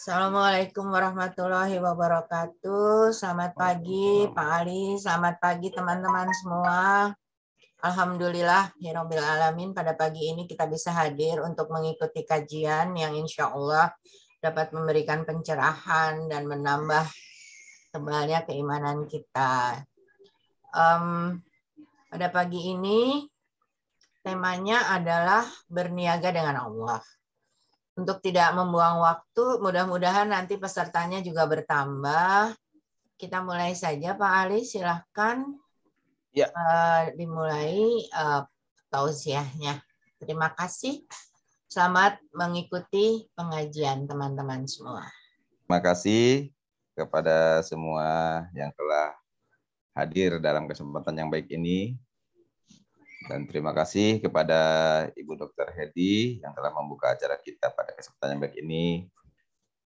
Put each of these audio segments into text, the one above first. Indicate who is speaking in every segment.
Speaker 1: Assalamualaikum warahmatullahi wabarakatuh. Selamat pagi Pak Ali, selamat pagi teman-teman semua. Alhamdulillah, Rabbil Alamin, pada pagi ini kita bisa hadir untuk mengikuti kajian yang insya Allah dapat memberikan pencerahan dan menambah tebalnya keimanan kita. Pada pagi ini temanya adalah berniaga dengan Allah. Untuk tidak membuang waktu, mudah-mudahan nanti pesertanya juga bertambah. Kita mulai saja Pak Ali, silahkan
Speaker 2: Ya.
Speaker 1: Dimulai tausiahnya. Terima kasih. Selamat mengikuti pengajian teman-teman semua.
Speaker 2: Terima kasih kepada semua yang telah hadir dalam kesempatan yang baik ini. Dan terima kasih kepada Ibu Dr. Hedi yang telah membuka acara kita pada kesempatan yang baik ini.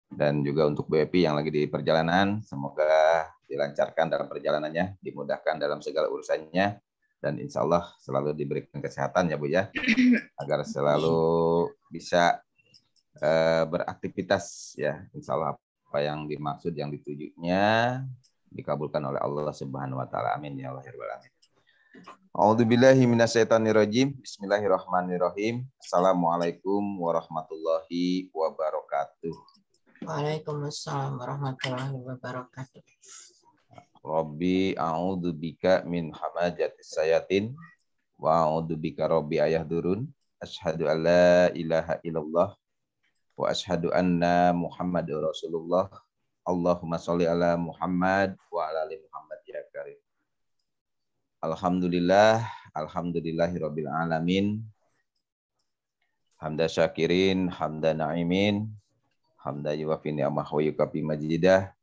Speaker 2: Dan juga untuk Bu Epi yang lagi di perjalanan, semoga dilancarkan dalam perjalanannya, dimudahkan dalam segala urusannya, dan insya Allah selalu diberikan kesehatan ya Bu ya, agar selalu bisa beraktivitas ya, insya Allah apa yang dimaksud, yang ditujunya dikabulkan oleh Allah Subhanahu wa taala. Amin ya Allah ya rabbal alamin. A'udzubillahi minasyaitonirrajim. Bismillahirrahmanirrahim. Assalamualaikum warahmatullahi wabarakatuh.
Speaker 1: Waalaikumsalam warahmatullahi wabarakatuh.
Speaker 2: Rabbi a'udzubika min hamajatis sayatin wa a'udzubika rabbi ayahdurun. Asyhadu an la ilaha illallah wa asyhadu anna Muhammadur Rasulullah. Allahumma sholli ala Muhammad wa ala ali Muhammad ya karim. Alhamdulillah, alhamdulillahirabbil alamin. Hamda syakirin, hamda na'imin, hamda yuwafi ni'amah wa yukafi majidah.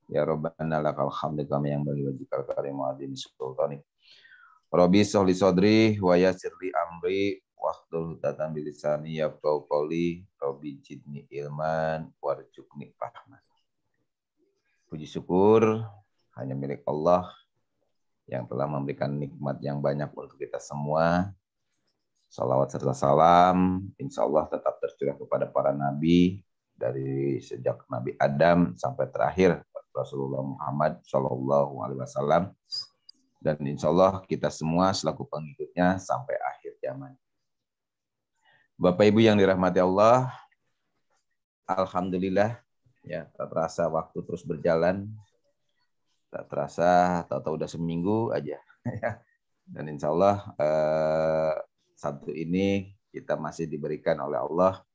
Speaker 2: Ya Rabbana lakal hamdu kama yang bagi wajikal karim wa adin sultani. Rabbi sholli sodri wa yassirli amri wahdul tatan bilisani yafqahu qawli. Rabbi jidni ilman warzuqni fahman. Puji syukur hanya milik Allah yang telah memberikan nikmat yang banyak untuk kita semua. Salawat serta salam insya Allah tetap tercurah kepada para nabi dari sejak Nabi Adam sampai terakhir Rasulullah Muhammad SAW, dan insya Allah kita semua selaku pengikutnya sampai akhir zaman. Bapak Ibu yang dirahmati Allah, alhamdulillah ya, tak terasa waktu terus berjalan. Tak terasa, tahu-tahu udah seminggu aja. Dan insya Allah Sabtu ini kita masih diberikan oleh Allah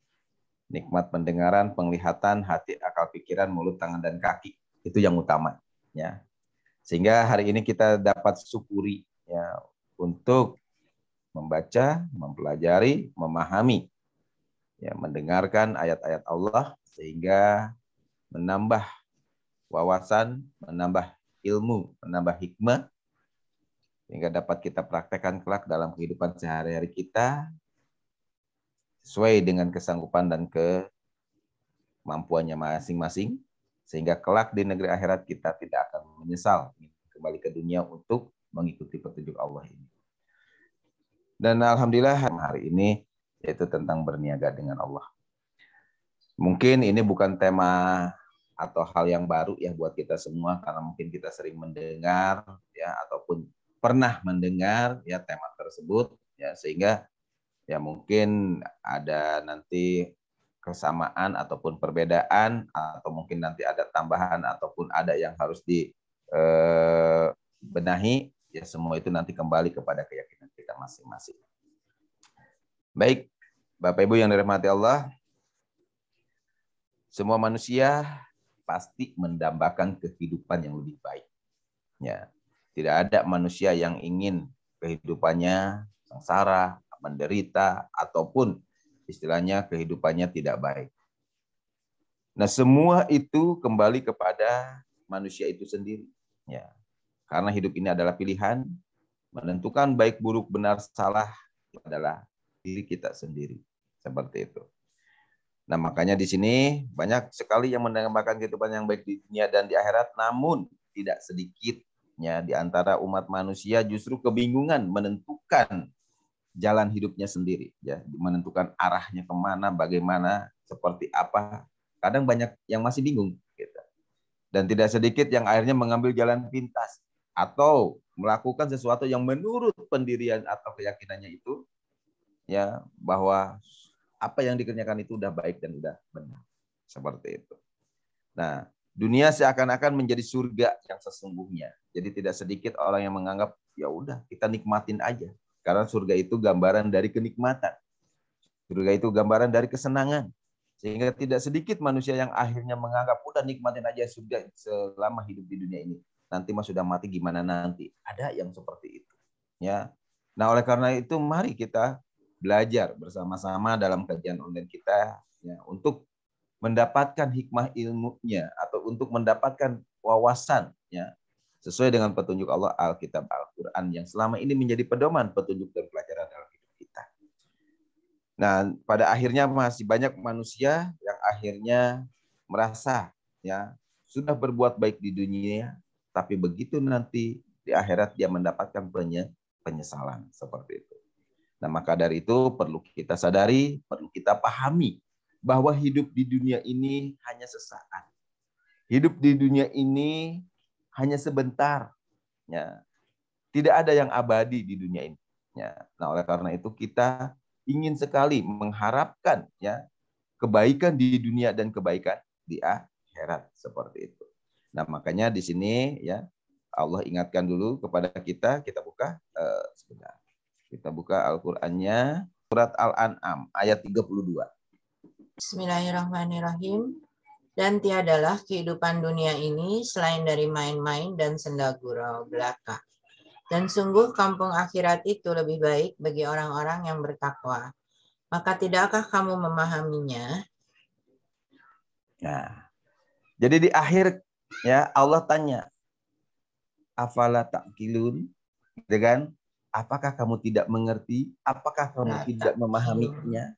Speaker 2: nikmat pendengaran, penglihatan, hati, akal, pikiran, mulut, tangan, dan kaki. Itu yang utama. Ya. Sehingga hari ini kita dapat syukuri ya, untuk membaca, mempelajari, memahami, ya, mendengarkan ayat-ayat Allah sehingga menambah wawasan, menambah ilmu, menambah hikmah, sehingga dapat kita praktekkan kelak dalam kehidupan sehari-hari kita sesuai dengan kesanggupan dan kemampuannya masing-masing, sehingga kelak di negeri akhirat kita tidak akan menyesal kembali ke dunia untuk mengikuti petunjuk Allah ini. Dan alhamdulillah hari ini yaitu tentang berniaga dengan Allah. Mungkin ini bukan tema atau hal yang baru ya buat kita semua, karena mungkin kita sering mendengar ya ataupun pernah mendengar ya tema tersebut ya, sehingga ya mungkin ada nanti kesamaan ataupun perbedaan, atau mungkin nanti ada tambahan ataupun ada yang harus dibenahi ya, semua itu nanti kembali kepada keyakinan kita masing-masing. Baik, Bapak Ibu yang dirahmati Allah, semua manusia pasti mendambakan kehidupan yang lebih baik. Ya, tidak ada manusia yang ingin kehidupannya sengsara, menderita, ataupun istilahnya kehidupannya tidak baik. Nah, semua itu kembali kepada manusia itu sendiri. Ya, karena hidup ini adalah pilihan, menentukan baik, buruk, benar, salah adalah diri kita sendiri. Seperti itu. Nah, makanya di sini banyak sekali yang mendambakan kehidupan yang baik di dunia dan di akhirat, namun tidak sedikitnya di antara umat manusia justru kebingungan menentukan jalan hidupnya sendiri, ya, menentukan arahnya kemana, bagaimana, seperti apa, Kadang banyak yang masih bingung. Gitu. Dan tidak sedikit yang akhirnya mengambil jalan pintas. Atau melakukan sesuatu yang menurut pendirian atau keyakinannya itu, ya bahwa apa yang dikerjakan itu udah baik dan udah benar. Seperti itu. Nah, dunia seakan-akan menjadi surga yang sesungguhnya. Jadi tidak sedikit orang yang menganggap, ya udah kita nikmatin aja. Karena surga itu gambaran dari kenikmatan. Surga itu gambaran dari kesenangan. Sehingga tidak sedikit manusia yang akhirnya menganggap, udah nikmatin aja surga selama hidup di dunia ini. Nanti mah sudah mati gimana nanti. Ada yang seperti itu. Ya. Nah, oleh karena itu mari kita belajar bersama-sama dalam kajian online kita ya, untuk mendapatkan hikmah ilmunya atau untuk mendapatkan wawasan ya sesuai dengan petunjuk Allah Alkitab Al-Quran yang selama ini menjadi pedoman petunjuk dan pelajaran dalam hidup kita. Nah, pada akhirnya masih banyak manusia yang akhirnya merasa ya sudah berbuat baik di dunia, tapi begitu nanti di akhirat dia mendapatkan penyesalan seperti itu. Nah, maka dari itu perlu kita sadari, perlu kita pahami bahwa hidup di dunia ini hanya sesaat. Hidup di dunia ini hanya sebentar. Ya. Tidak ada yang abadi di dunia ini. Ya. Nah, oleh karena itu kita ingin sekali mengharapkan ya kebaikan di dunia dan kebaikan di akhirat seperti itu. Nah, makanya di sini ya Allah ingatkan dulu kepada kita buka sebentar. Kita buka Al-Qur'annya surat Al-An'am ayat 32.
Speaker 1: Bismillahirrahmanirrahim. Dan tiadalah kehidupan dunia ini selain dari main-main dan senda gurau belaka. Dan sungguh kampung akhirat itu lebih baik bagi orang-orang yang bertakwa. Maka tidakkah kamu memahaminya?
Speaker 2: Nah, jadi di akhir ya Allah tanya, afala ta'qilun, gitu kan? Apakah kamu tidak mengerti? Apakah kamu tidak memahaminya?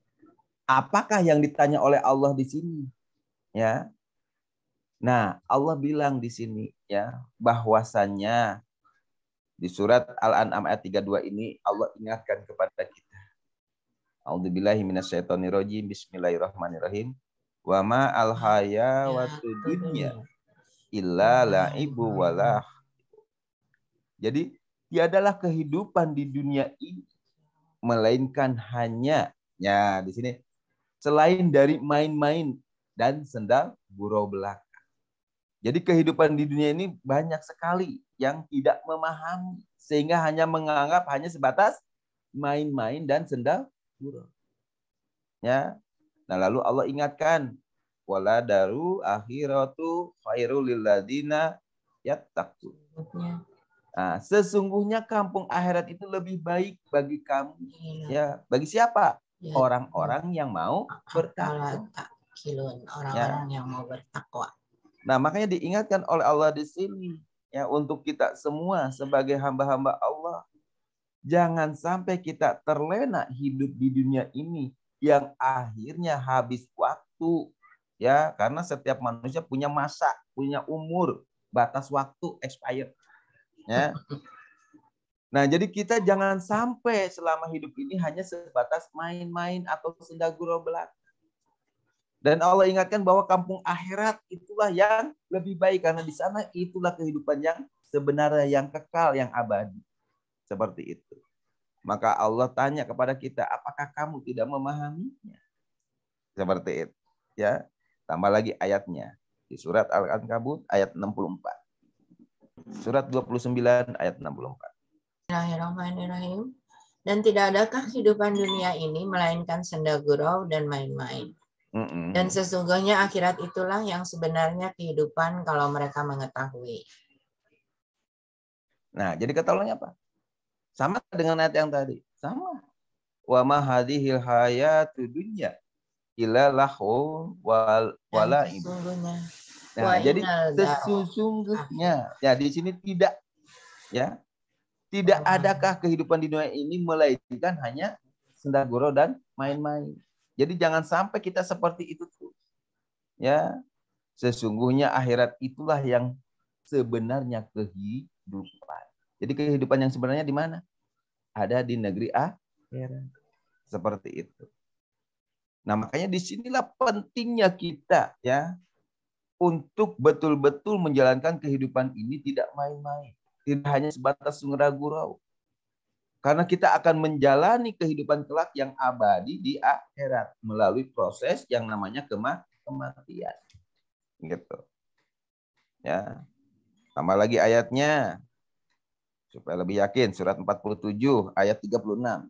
Speaker 2: Apakah yang ditanya oleh Allah di sini? Ya. Nah, Allah bilang di sini ya bahwasannya di surat Al-An'am ayat 32 ini Allah ingatkan kepada kita. A'udzubillahi minasyaitonirrajim. Bismillahirrahmanirrahim. Wa ma al-hayatu dunya illa la'ibu walah. Jadi tiadalah kehidupan di dunia ini melainkan hanya ya di sini selain dari main-main dan senda gurau belaka. Jadi kehidupan di dunia ini banyak sekali yang tidak memahami sehingga hanya menganggap hanya sebatas main-main dan senda gurau. Ya. Nah, lalu Allah ingatkan wala daru akhiratu khairul lil ladzina yattaqun. Nah, sesungguhnya kampung akhirat itu lebih baik bagi kamu. Ya, bagi siapa? Orang-orang yang mau bertakwa.
Speaker 1: Orang-orang yang mau bertakwa.
Speaker 2: Nah, makanya diingatkan oleh Allah di sini ya untuk kita semua sebagai hamba-hamba Allah, jangan sampai kita terlena hidup di dunia ini yang akhirnya habis waktu ya, karena setiap manusia punya masa, punya umur, batas waktu expired. Ya. Nah, jadi kita jangan sampai selama hidup ini hanya sebatas main-main atau senda gurau belaka. Dan Allah ingatkan bahwa kampung akhirat itulah yang lebih baik karena di sana itulah kehidupan yang sebenarnya, yang kekal, yang abadi. Seperti itu. Maka Allah tanya kepada kita, apakah kamu tidak memahaminya? Seperti itu. Ya. Tambah lagi ayatnya di surat Al-Ankabut ayat 64. Surat 29 ayat 64.
Speaker 1: Bismillahirrahmanirrahim. Dan tidak adakah kehidupan dunia ini melainkan senda gurau dan main-main. Dan sesungguhnya akhirat itulah yang sebenarnya kehidupan kalau mereka mengetahui.
Speaker 2: Nah, jadi kata Allahnya apa? Sama dengan ayat yang tadi. Sama. Wa ma hadhil hayatu dunya illa lahu wala ibu. Nah, jadi sesungguhnya ya di sini tidak ya tidak adakah kehidupan di dunia ini melainkan hanya senda gurau dan main-main. Jadi jangan sampai kita seperti itu tuh. Ya, sesungguhnya akhirat itulah yang sebenarnya kehidupan. Jadi kehidupan yang sebenarnya di mana? Ada di negeri akhirat. Seperti itu. Nah, makanya disinilah pentingnya kita ya untuk betul-betul menjalankan kehidupan ini tidak main-main. Tidak hanya sebatas ngeragu-ragu. Karena kita akan menjalani kehidupan kelak yang abadi di akhirat melalui proses yang namanya kematian. Gitu. Ya. Tambah lagi ayatnya supaya lebih yakin, surat 47 ayat 36.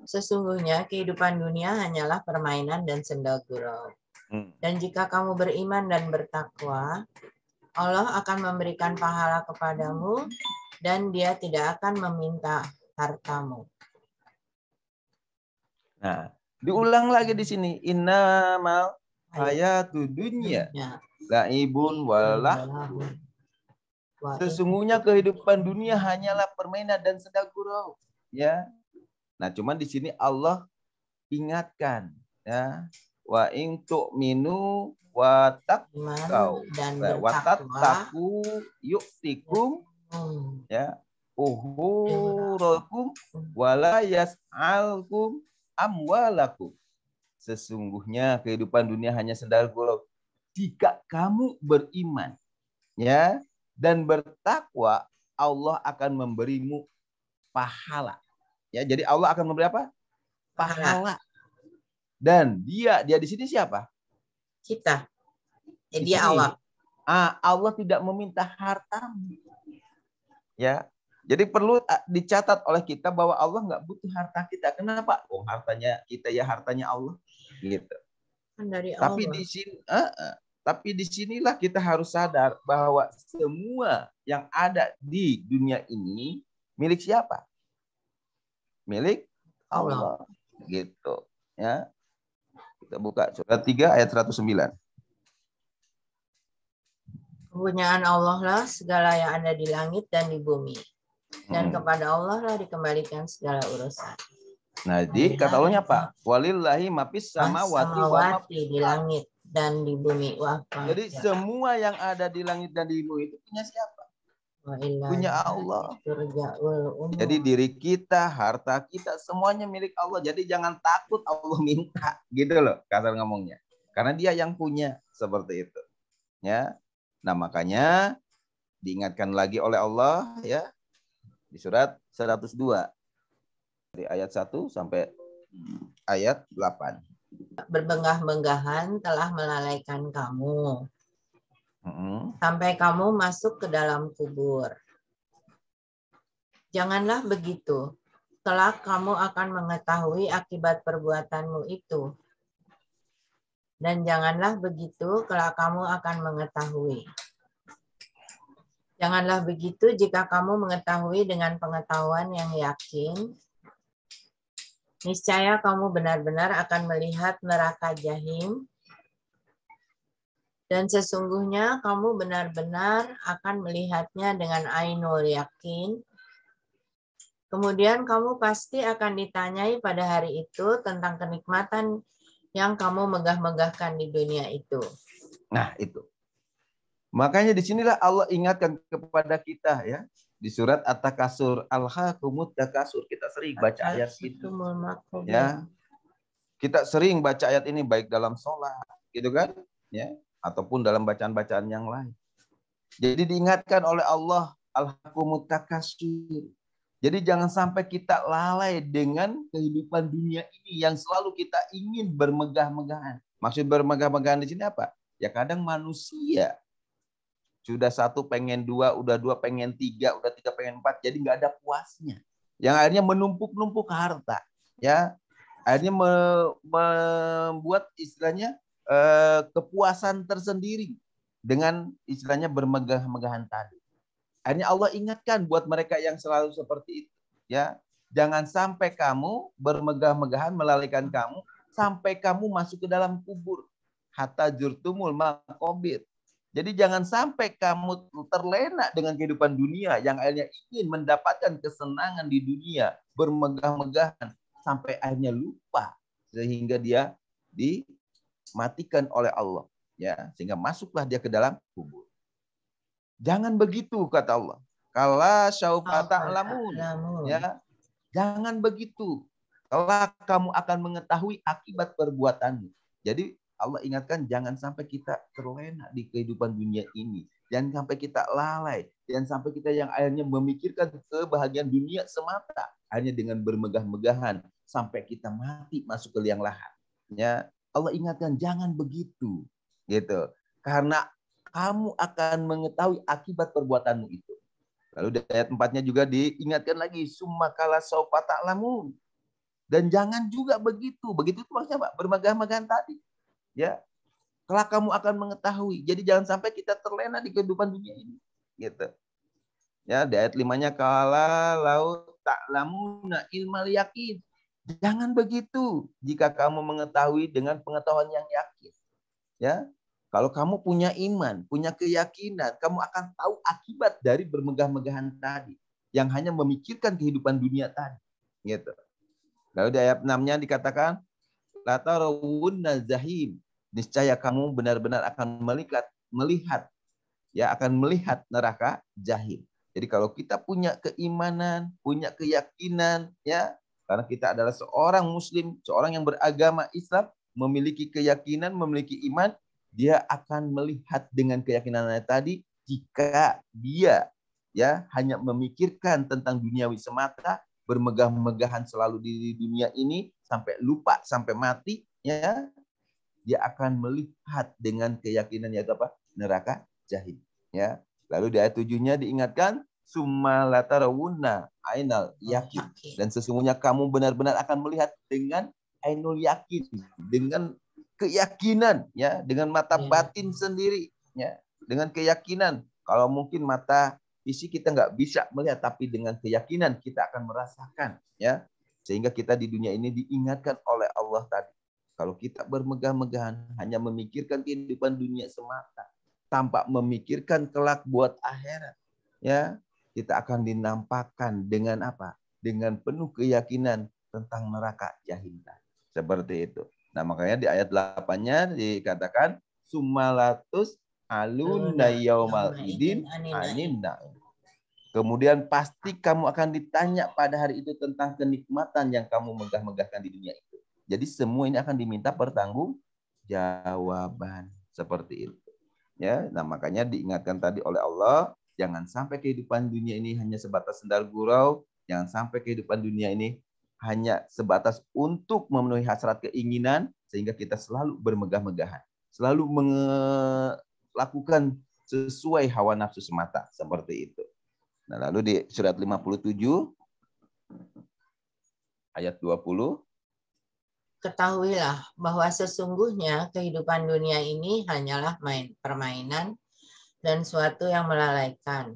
Speaker 1: Sesungguhnya kehidupan dunia hanyalah permainan dan senda gurau. Dan jika kamu beriman dan bertakwa, Allah akan memberikan pahala kepadamu dan Dia tidak akan meminta hartamu.
Speaker 2: Nah, diulang lagi di sini, innamal hayatud dunya laibun walahu. Sesungguhnya kehidupan dunia hanyalah permainan dan senda gurau, ya. Nah, cuman di sini Allah ingatkan, ya, wa in tu'minu wa taqau wa tattaqu yu'tikum ya uhurakum wala yas'alkum amwalakum. Sesungguhnya kehidupan dunia hanya senda gurau jika kamu beriman, ya, dan bertakwa, Allah akan memberimu pahala. Ya, jadi Allah akan memberi apa? Pahala. Dan dia di sini siapa?
Speaker 1: Kita. Dia Allah.
Speaker 2: Allah tidak meminta hartamu. Ya. Jadi perlu dicatat oleh kita bahwa Allah nggak butuh harta kita. Kenapa? Oh, hartanya kita ya hartanya Allah. Gitu.
Speaker 1: Dari
Speaker 2: Tapi
Speaker 1: Allah.
Speaker 2: di sini tapi disinilah kita harus sadar bahwa semua yang ada di dunia ini milik siapa? Milik Allah. Gitu. Ya. Kita buka surat 3 ayat 109.
Speaker 1: Kepunyaan Allah lah segala yang ada di langit dan di bumi. Dan kepada Allah lah dikembalikan segala urusan.
Speaker 2: Nah, di kata Allahnya apa? Walillahi mapis samawati wa
Speaker 1: di langit dan di bumi.
Speaker 2: Jadi semua yang ada di langit dan di bumi itu punya siapa? Punya Allah. Jadi diri kita, harta kita, semuanya milik Allah. Jadi jangan takut Allah minta, gitu loh kasar ngomongnya. Karena Dia yang punya, seperti itu. Ya. Nah, makanya diingatkan lagi oleh Allah ya di surat 102 dari ayat 1 sampai ayat 8.
Speaker 1: Berbenggah-benggahan telah melalaikan kamu. Sampai kamu masuk ke dalam kubur. Janganlah begitu. Kelak kamu akan mengetahui akibat perbuatanmu itu. Dan janganlah begitu, kelak kamu akan mengetahui. Janganlah begitu jika kamu mengetahui dengan pengetahuan yang yakin, niscaya kamu benar-benar akan melihat neraka Jahim, dan sesungguhnya kamu benar-benar akan melihatnya dengan ainul yakin. Kemudian kamu pasti akan ditanyai pada hari itu tentang kenikmatan yang kamu megah-megahkan di dunia itu.
Speaker 2: Nah, itu. Makanya disinilah Allah ingatkan kepada kita ya. Di surat At-Takasur, Alhaakumut Takasur, kita sering baca ayat itu. Ya. Kita sering baca ayat ini baik dalam sholat, gitu kan? Ya, ataupun dalam bacaan-bacaan yang lain. Jadi diingatkan oleh Allah, Alhaakumut Takasur. Jadi jangan sampai kita lalai dengan kehidupan dunia ini yang selalu kita ingin bermegah-megahan. Maksud bermegah-megahan di sini apa? Ya kadang manusia sudah satu pengen dua, udah dua pengen tiga, udah tiga pengen empat, jadi nggak ada puasnya. Yang akhirnya menumpuk-numpuk harta, ya akhirnya membuat istilahnya kepuasan tersendiri dengan istilahnya bermegah-megahan tadi. Akhirnya Allah ingatkan buat mereka yang selalu seperti itu, ya jangan sampai kamu bermegah-megahan melalaikan kamu sampai kamu masuk ke dalam kubur, hatta jurtumul maqabir. Jadi jangan sampai kamu terlena dengan kehidupan dunia yang akhirnya ingin mendapatkan kesenangan di dunia, bermegah-megahan sampai akhirnya lupa sehingga dia dimatikan oleh Allah, ya sehingga masuklah dia ke dalam kubur. Jangan begitu kata Allah. Kala syaufa ta'lamun. Ya, jangan begitu. kelak kamu akan mengetahui akibat perbuatanmu. Jadi Allah ingatkan jangan sampai kita terlena di kehidupan dunia ini. Jangan sampai kita lalai. Jangan sampai kita yang akhirnya memikirkan kebahagiaan dunia semata. Hanya dengan bermegah-megahan. Sampai kita mati masuk ke liang lahat. Ya, Allah ingatkan jangan begitu. Gitu. Karena kamu akan mengetahui akibat perbuatanmu itu. Lalu di ayat 4-nya juga diingatkan lagi. Summa kala saufa ta'lamun. Dan jangan juga begitu. Begitu itu maksudnya Pak, bermegah-megahan tadi. Ya, kelak kamu akan mengetahui. Jadi jangan sampai kita terlena di kehidupan dunia ini. Gitu. Ya, di ayat 5-nya kala laut ta'lamuna ilmal yakin. Jangan begitu jika kamu mengetahui dengan pengetahuan yang yakin. Ya. Kalau kamu punya iman, punya keyakinan, kamu akan tahu akibat dari bermegah-megahan tadi yang hanya memikirkan kehidupan dunia tadi. Gitu. Lalu di ayat 6-nya dikatakan la tarawunna zahim. Niscaya kamu benar-benar akan melihat ya akan melihat neraka jahim. Jadi kalau kita punya keimanan, punya keyakinan ya, karena kita adalah seorang muslim, seorang yang beragama Islam, memiliki keyakinan, memiliki iman, dia akan melihat dengan keyakinannya tadi jika dia ya hanya memikirkan tentang duniawi semata, bermegah-megahan selalu di dunia ini sampai lupa sampai mati ya, dia akan melihat dengan keyakinan yaitu apa? Neraka jahim. Ya. Lalu di ayat 7-nya diingatkan summa latarawunna ainal yakin. Dan sesungguhnya kamu benar-benar akan melihat dengan ainul yakin, dengan keyakinan ya, dengan mata batin sendiri ya, dengan keyakinan. Kalau mungkin mata fisik kita nggak bisa melihat, tapi dengan keyakinan kita akan merasakan ya, sehingga kita di dunia ini diingatkan oleh Allah tadi. Kalau kita bermegah-megahan hanya memikirkan kehidupan dunia semata tanpa memikirkan kelak buat akhirat, ya kita akan dinampakkan dengan apa? Dengan penuh keyakinan tentang neraka jahim. Seperti itu. Nah, makanya di ayat 8-nya dikatakan sumalatus alunna yaumal idin anin na'im. Kemudian pasti kamu akan ditanya pada hari itu tentang kenikmatan yang kamu megah-megahkan di dunia itu. Jadi semua ini akan diminta pertanggungjawaban seperti itu. Ya, nah makanya diingatkan tadi oleh Allah, jangan sampai kehidupan dunia ini hanya sebatas sendal gurau, jangan sampai kehidupan dunia ini hanya sebatas untuk memenuhi hasrat keinginan sehingga kita selalu bermegah-megahan, selalu melakukan sesuai hawa nafsu semata seperti itu. Nah, lalu di surat 57 ayat 20,
Speaker 1: ketahuilah bahwa sesungguhnya kehidupan dunia ini hanyalah permainan dan suatu yang melalaikan.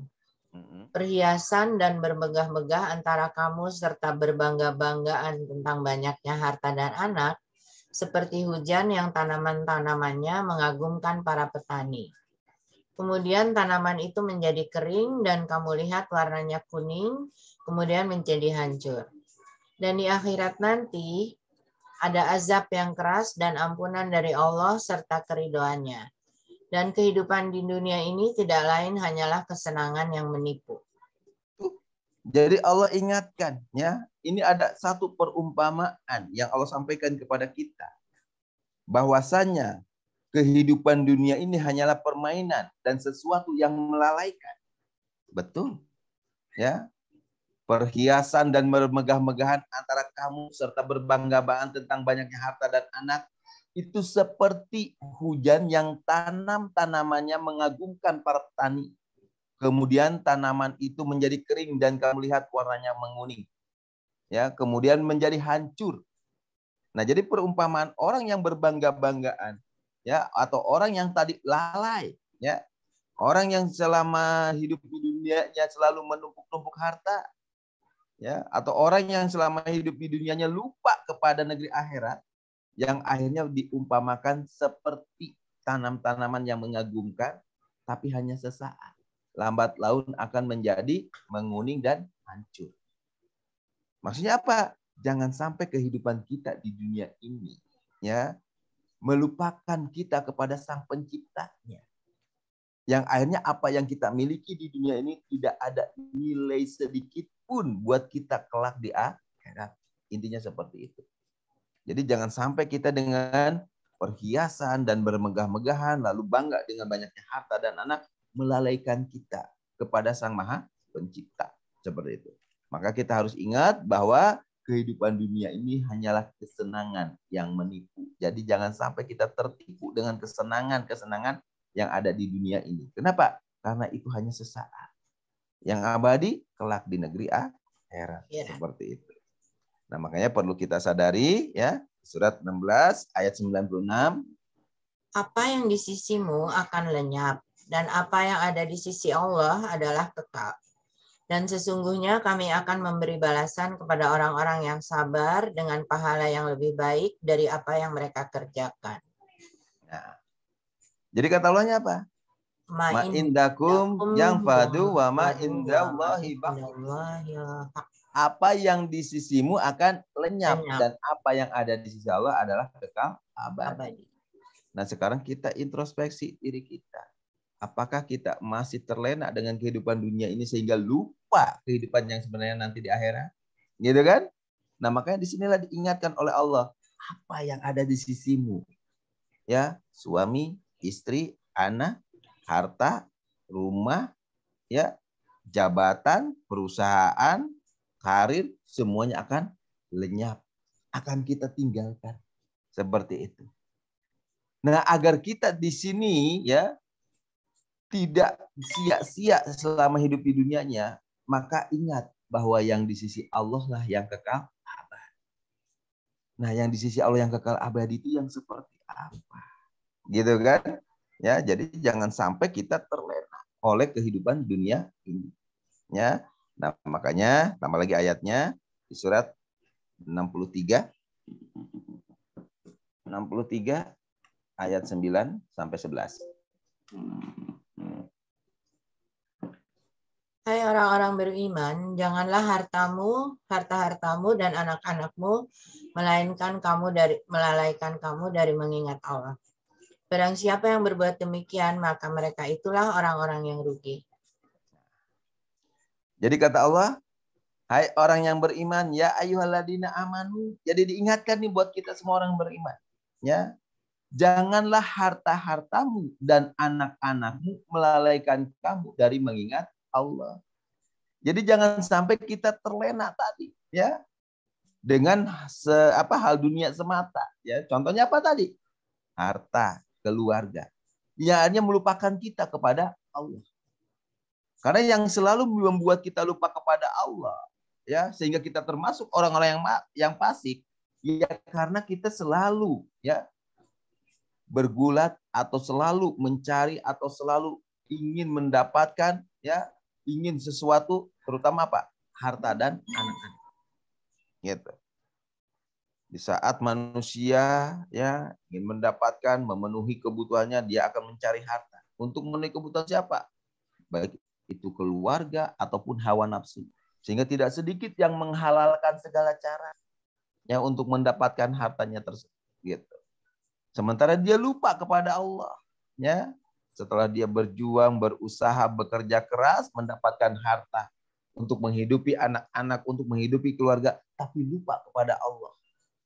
Speaker 1: Perhiasan dan bermegah-megah antara kamu serta berbangga-banggaan tentang banyaknya harta dan anak, seperti hujan yang tanaman-tanamannya mengagumkan para petani. Kemudian tanaman itu menjadi kering dan kamu lihat warnanya kuning, kemudian menjadi hancur. Dan di akhirat nanti, ada azab yang keras dan ampunan dari Allah serta keridoannya. Dan kehidupan di dunia ini tidak lain hanyalah kesenangan yang menipu.
Speaker 2: Jadi Allah ingatkan ya, ini ada satu perumpamaan yang Allah sampaikan kepada kita. Bahwasanya kehidupan dunia ini hanyalah permainan dan sesuatu yang melalaikan. Betul. Ya. Perhiasan dan bermegah-megahan antara kamu serta berbangga-banggaan tentang banyaknya harta dan anak itu seperti hujan yang tanamannya mengagumkan para petani. Kemudian tanaman itu menjadi kering dan kamu lihat warnanya menguning. Ya, kemudian menjadi hancur. Nah, jadi perumpamaan orang yang berbangga-banggaan ya atau orang yang tadi lalai ya, orang yang selama hidup di dunianya selalu menumpuk-numpuk harta ya, atau orang yang selama hidup di dunianya lupa kepada negeri akhirat, yang akhirnya diumpamakan seperti tanam-tanaman yang mengagumkan tapi hanya sesaat, lambat laun akan menjadi menguning dan hancur. Maksudnya apa? Jangan sampai kehidupan kita di dunia ini ya melupakan kita kepada Sang Penciptanya, yang akhirnya apa yang kita miliki di dunia ini tidak ada nilai sedikit pun buat kita kelak di akhirat. Intinya seperti itu. Jadi jangan sampai kita dengan perhiasan dan bermegah-megahan lalu bangga dengan banyaknya harta dan anak melalaikan kita kepada Sang Maha Pencipta. Seperti itu. Maka kita harus ingat bahwa kehidupan dunia ini hanyalah kesenangan yang menipu. Jadi jangan sampai kita tertipu dengan kesenangan-kesenangan yang ada di dunia ini. Kenapa? Karena itu hanya sesaat. Yang abadi kelak di negeri akhirat. Ya. Seperti itu. Nah, makanya perlu kita sadari ya, surat 16 ayat 96.
Speaker 1: Apa yang di sisimu akan lenyap dan apa yang ada di sisi Allah adalah kekal. Dan sesungguhnya kami akan memberi balasan kepada orang-orang yang sabar dengan pahala yang lebih baik dari apa yang mereka kerjakan.
Speaker 2: Nah, jadi kata Allahnya apa? Ma indakum yang fadu wa ma indallahi baqi. Apa yang di sisimu akan lenyap dan apa yang ada di sisi Allah adalah kekal abadi. Nah, sekarang kita introspeksi diri kita. Apakah kita masih terlena dengan kehidupan dunia ini sehingga lupa kehidupan yang sebenarnya nanti di akhirat? Gitu kan? Nah, makanya disinilah diingatkan oleh Allah. Apa yang ada di sisimu? Ya, suami, istri, anak, harta, rumah, ya, jabatan, perusahaan, karir, semuanya akan lenyap. Akan kita tinggalkan. Seperti itu. Nah, agar kita di sini ya tidak sia-sia selama hidup di dunianya, maka ingat bahwa yang di sisi Allah lah yang kekal abadi. Nah, yang di sisi Allah yang kekal abadi itu yang seperti apa? Gitu kan? Ya, jadi jangan sampai kita terlena oleh kehidupan dunia ini. Ya. Nah, makanya tambah lagi ayatnya di surat 63 ayat 9 sampai 11.
Speaker 1: Hai orang-orang beriman, janganlah harta-hartamu dan anak-anakmu melalaikan kamu dari mengingat Allah. Barang siapa yang berbuat demikian, maka mereka itulah orang-orang yang rugi.
Speaker 2: Jadi kata Allah, hai orang yang beriman, ya ayyuhalladzina amanu. Jadi diingatkan nih buat kita semua orang beriman. Ya, janganlah harta-hartamu dan anak-anakmu melalaikan kamu dari mengingat Allah. Jadi jangan sampai kita terlena tadi, ya, dengan hal dunia semata. Ya, contohnya apa tadi? Harta, keluarga. Ya, hanya melupakan kita kepada Allah. Karena yang selalu membuat kita lupa kepada Allah, ya, sehingga kita termasuk orang-orang yang fasik, ya karena kita selalu, ya, bergulat atau selalu mencari atau selalu ingin mendapatkan, ya, ingin sesuatu, terutama apa? Harta dan anak-anak. Gitu. Di saat manusia ya ingin mendapatkan, memenuhi kebutuhannya, dia akan mencari harta. Untuk memenuhi kebutuhan siapa? Baik itu keluarga ataupun hawa nafsu. Sehingga tidak sedikit yang menghalalkan segala cara ya untuk mendapatkan hartanya tersebut. Gitu. Sementara dia lupa kepada Allah. Ya. Setelah dia berjuang, berusaha, bekerja keras, mendapatkan harta untuk menghidupi anak-anak, untuk menghidupi keluarga, tapi lupa kepada Allah.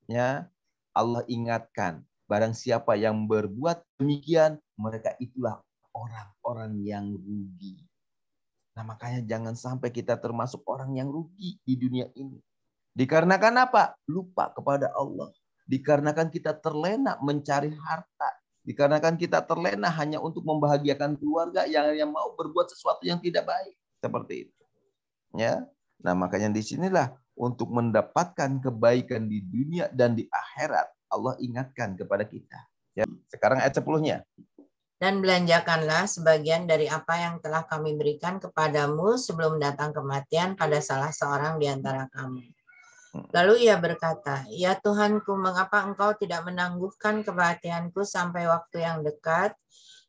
Speaker 2: Ya, Allah ingatkan, barang siapa yang berbuat demikian, mereka itulah orang-orang yang rugi. Nah, makanya jangan sampai kita termasuk orang yang rugi di dunia ini. Dikarenakan apa? Lupa kepada Allah. Dikarenakan kita terlena mencari harta. Dikarenakan kita terlena hanya untuk membahagiakan keluarga yang mau berbuat sesuatu yang tidak baik. Seperti itu. Ya. Nah, makanya disinilah untuk mendapatkan kebaikan di dunia dan di akhirat, Allah ingatkan kepada kita. Ya. Sekarang ayat 10-nya.
Speaker 1: Dan belanjakanlah sebagian dari apa yang telah kami berikan kepadamu sebelum datang kematian pada salah seorang di antara kamu. Lalu ia berkata, ya Tuhanku, mengapa engkau tidak menangguhkan kematianku sampai waktu yang dekat,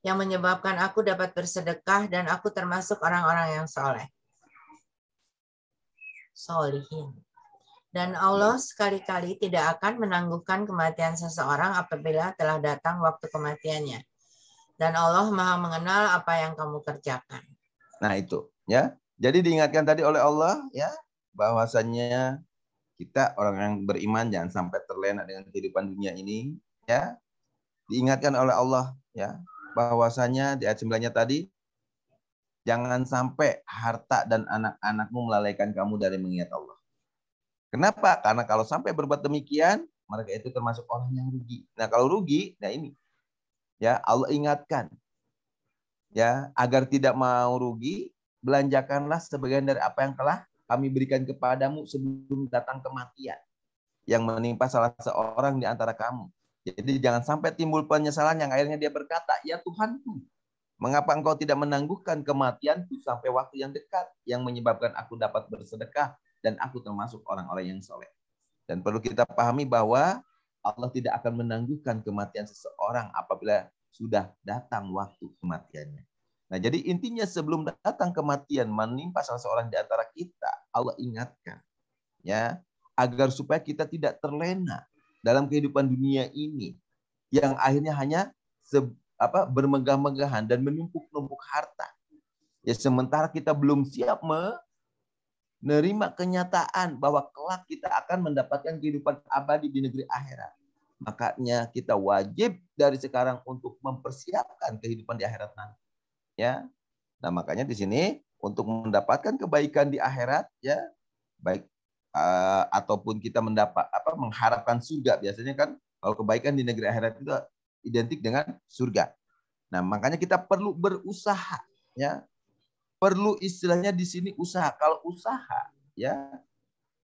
Speaker 1: yang menyebabkan aku dapat bersedekah dan aku termasuk orang-orang yang soleh. Solihin. Dan Allah sekali-kali tidak akan menangguhkan kematian seseorang apabila telah datang waktu kematiannya. Dan Allah Maha mengenal apa yang kamu kerjakan.
Speaker 2: Nah itu, ya. Jadi diingatkan tadi oleh Allah, ya, bahwasannya kita orang yang beriman jangan sampai terlena dengan kehidupan dunia ini, ya. Diingatkan oleh Allah, ya, bahwasanya di ayat 9-nya tadi, jangan sampai harta dan anak-anakmu melalaikan kamu dari mengingat Allah. Kenapa? Karena kalau sampai berbuat demikian, mereka itu termasuk orang yang rugi. Nah, kalau rugi, nah ini, ya, Allah ingatkan, ya, agar tidak mau rugi, belanjakanlah sebagian dari apa yang telah kami berikan kepadamu sebelum datang kematian yang menimpa salah seorang di antara kamu. Jadi jangan sampai timbul penyesalan yang akhirnya dia berkata, ya Tuhanku, mengapa engkau tidak menangguhkan kematianku sampai waktu yang dekat yang menyebabkan aku dapat bersedekah dan aku termasuk orang-orang yang soleh. Dan perlu kita pahami bahwa Allah tidak akan menangguhkan kematian seseorang apabila sudah datang waktu kematiannya. Nah, jadi intinya sebelum datang kematian menimpa salah seorang di antara kita, Allah ingatkan, ya, agar supaya kita tidak terlena dalam kehidupan dunia ini yang akhirnya hanya bermegah-megahan dan menumpuk-numpuk harta. Ya, sementara kita belum siap menerima kenyataan bahwa kelak kita akan mendapatkan kehidupan abadi di negeri akhirat. Makanya kita wajib dari sekarang untuk mempersiapkan kehidupan di akhirat nanti. Ya. Nah, makanya di sini untuk mendapatkan kebaikan di akhirat, ya, baik ataupun kita mengharapkan surga, biasanya kan kalau kebaikan di negeri akhirat itu identik dengan surga. Nah, makanya kita perlu berusaha, ya. Perlu istilahnya di sini usaha. Kalau usaha, ya,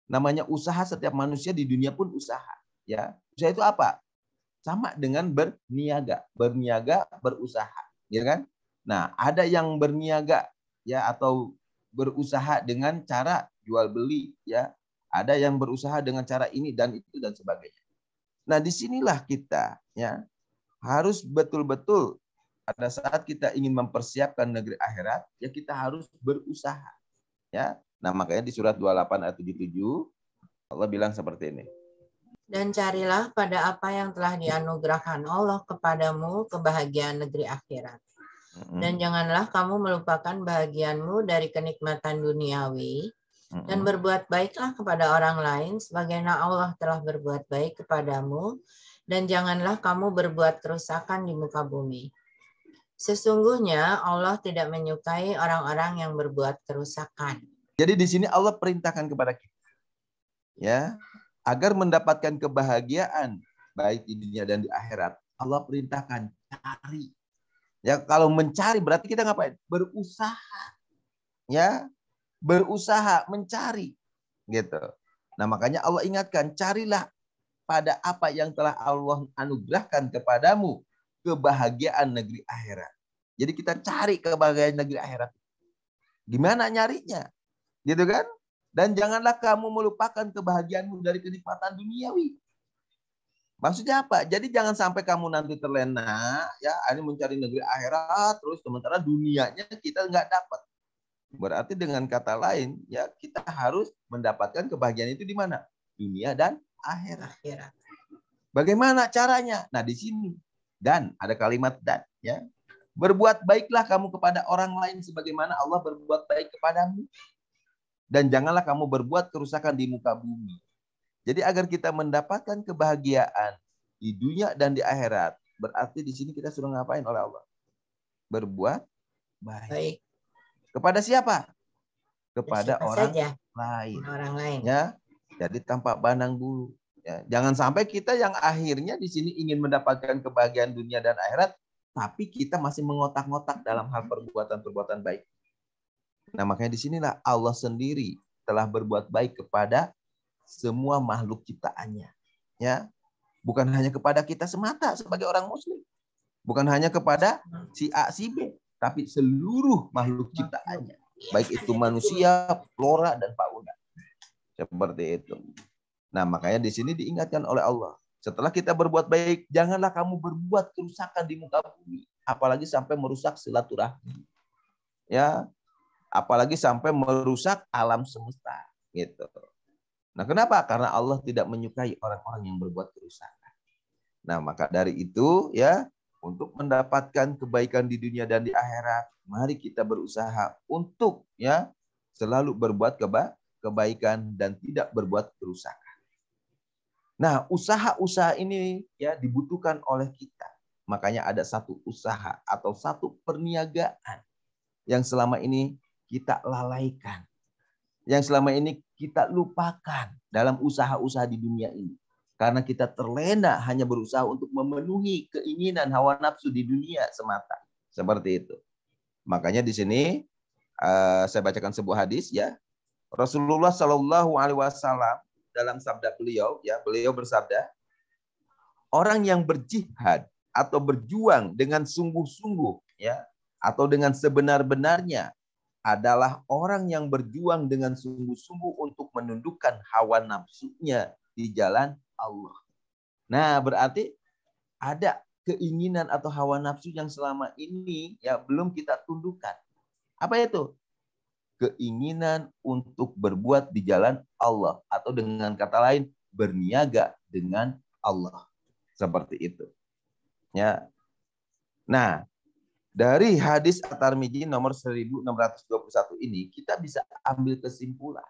Speaker 2: namanya usaha, setiap manusia di dunia pun usaha, ya. Usaha itu apa? Sama dengan berniaga, berusaha, ya kan? Nah, ada yang berniaga, ya, atau berusaha dengan cara jual beli, ya. Ada yang berusaha dengan cara ini dan itu dan sebagainya. Nah, disinilah kita, ya, harus betul-betul pada saat kita ingin mempersiapkan negeri akhirat, ya, kita harus berusaha, ya. Nah, makanya di surat 28 ayat 77 Allah bilang seperti ini.
Speaker 1: Dan carilah pada apa yang telah dianugerahkan Allah kepadamu kebahagiaan negeri akhirat. Dan janganlah kamu melupakan bahagianmu dari kenikmatan duniawi, dan berbuat baiklah kepada orang lain sebagaimana Allah telah berbuat baik kepadamu, dan janganlah kamu berbuat kerusakan di muka bumi. Sesungguhnya Allah tidak menyukai orang-orang yang berbuat kerusakan.
Speaker 2: Jadi di sini Allah perintahkan kepada kita, ya, agar mendapatkan kebahagiaan baik di dunia dan di akhirat. Allah perintahkan cari. Ya, kalau mencari berarti kita ngapain? Berusaha. Ya, berusaha mencari, gitu. Nah, makanya Allah ingatkan, carilah pada apa yang telah Allah anugerahkan kepadamu kebahagiaan negeri akhirat. Jadi kita cari kebahagiaan negeri akhirat. Gimana nyarinya? Gitu kan? Dan janganlah kamu melupakan kebahagiaanmu dari kenikmatan duniawi. Maksudnya apa? Jadi jangan sampai kamu nanti terlena, ya, ini mencari negeri akhirat terus sementara dunianya kita nggak dapat. Berarti dengan kata lain, ya, kita harus mendapatkan kebahagiaan itu di mana? Dunia dan akhirat. Bagaimana caranya? Nah, di sini. Dan, ada kalimat dan, ya. Berbuat baiklah kamu kepada orang lain sebagaimana Allah berbuat baik kepadamu. Dan janganlah kamu berbuat kerusakan di muka bumi. Jadi agar kita mendapatkan kebahagiaan di dunia dan di akhirat, berarti di sini kita suruh ngapain oleh Allah? Berbuat baik. Kepada siapa? Kepada orang lain. Ya, jadi tanpa pandang bulu. Ya, jangan sampai kita yang akhirnya di sini ingin mendapatkan kebahagiaan dunia dan akhirat, tapi kita masih mengotak-ngotak dalam hal perbuatan-perbuatan baik. Nah, makanya di sinilah Allah sendiri telah berbuat baik kepada semua makhluk ciptaannya. Ya, bukan hanya kepada kita semata sebagai orang Muslim, bukan hanya kepada si A, si B, tapi seluruh makhluk ciptaannya, baik itu manusia, flora, dan fauna. Seperti itu. Nah, makanya di sini diingatkan oleh Allah. Setelah kita berbuat baik, janganlah kamu berbuat kerusakan di muka bumi, apalagi sampai merusak silaturahmi. Ya, apalagi sampai merusak alam semesta. Gitu. Nah, kenapa? Karena Allah tidak menyukai orang-orang yang berbuat kerusakan. Nah, maka dari itu, ya, untuk mendapatkan kebaikan di dunia dan di akhirat, mari kita berusaha untuk, ya, selalu berbuat kebaikan dan tidak berbuat kerusakan. Nah, usaha-usaha ini ya dibutuhkan oleh kita. Makanya ada satu usaha atau satu perniagaan yang selama ini kita lalaikan. Yang selama ini kita lupakan dalam usaha-usaha di dunia ini. Karena kita terlena hanya berusaha untuk memenuhi keinginan hawa nafsu di dunia semata. Seperti itu. Makanya di sini saya bacakan sebuah hadis ya. Rasulullah Shallallahu Alaihi Wasallam dalam sabda beliau, ya beliau bersabda, orang yang berjihad atau berjuang dengan sungguh-sungguh, ya atau dengan sebenar-benarnya adalah orang yang berjuang dengan sungguh-sungguh untuk menundukkan hawa nafsunya di jalan Allah. Nah, berarti ada keinginan atau hawa nafsu yang selama ini ya belum kita tundukkan. Apa itu? Keinginan untuk berbuat di jalan Allah atau dengan kata lain berniaga dengan Allah. Seperti itu. Ya. Nah, dari hadis At-Tirmidzi nomor 1621 ini kita bisa ambil kesimpulan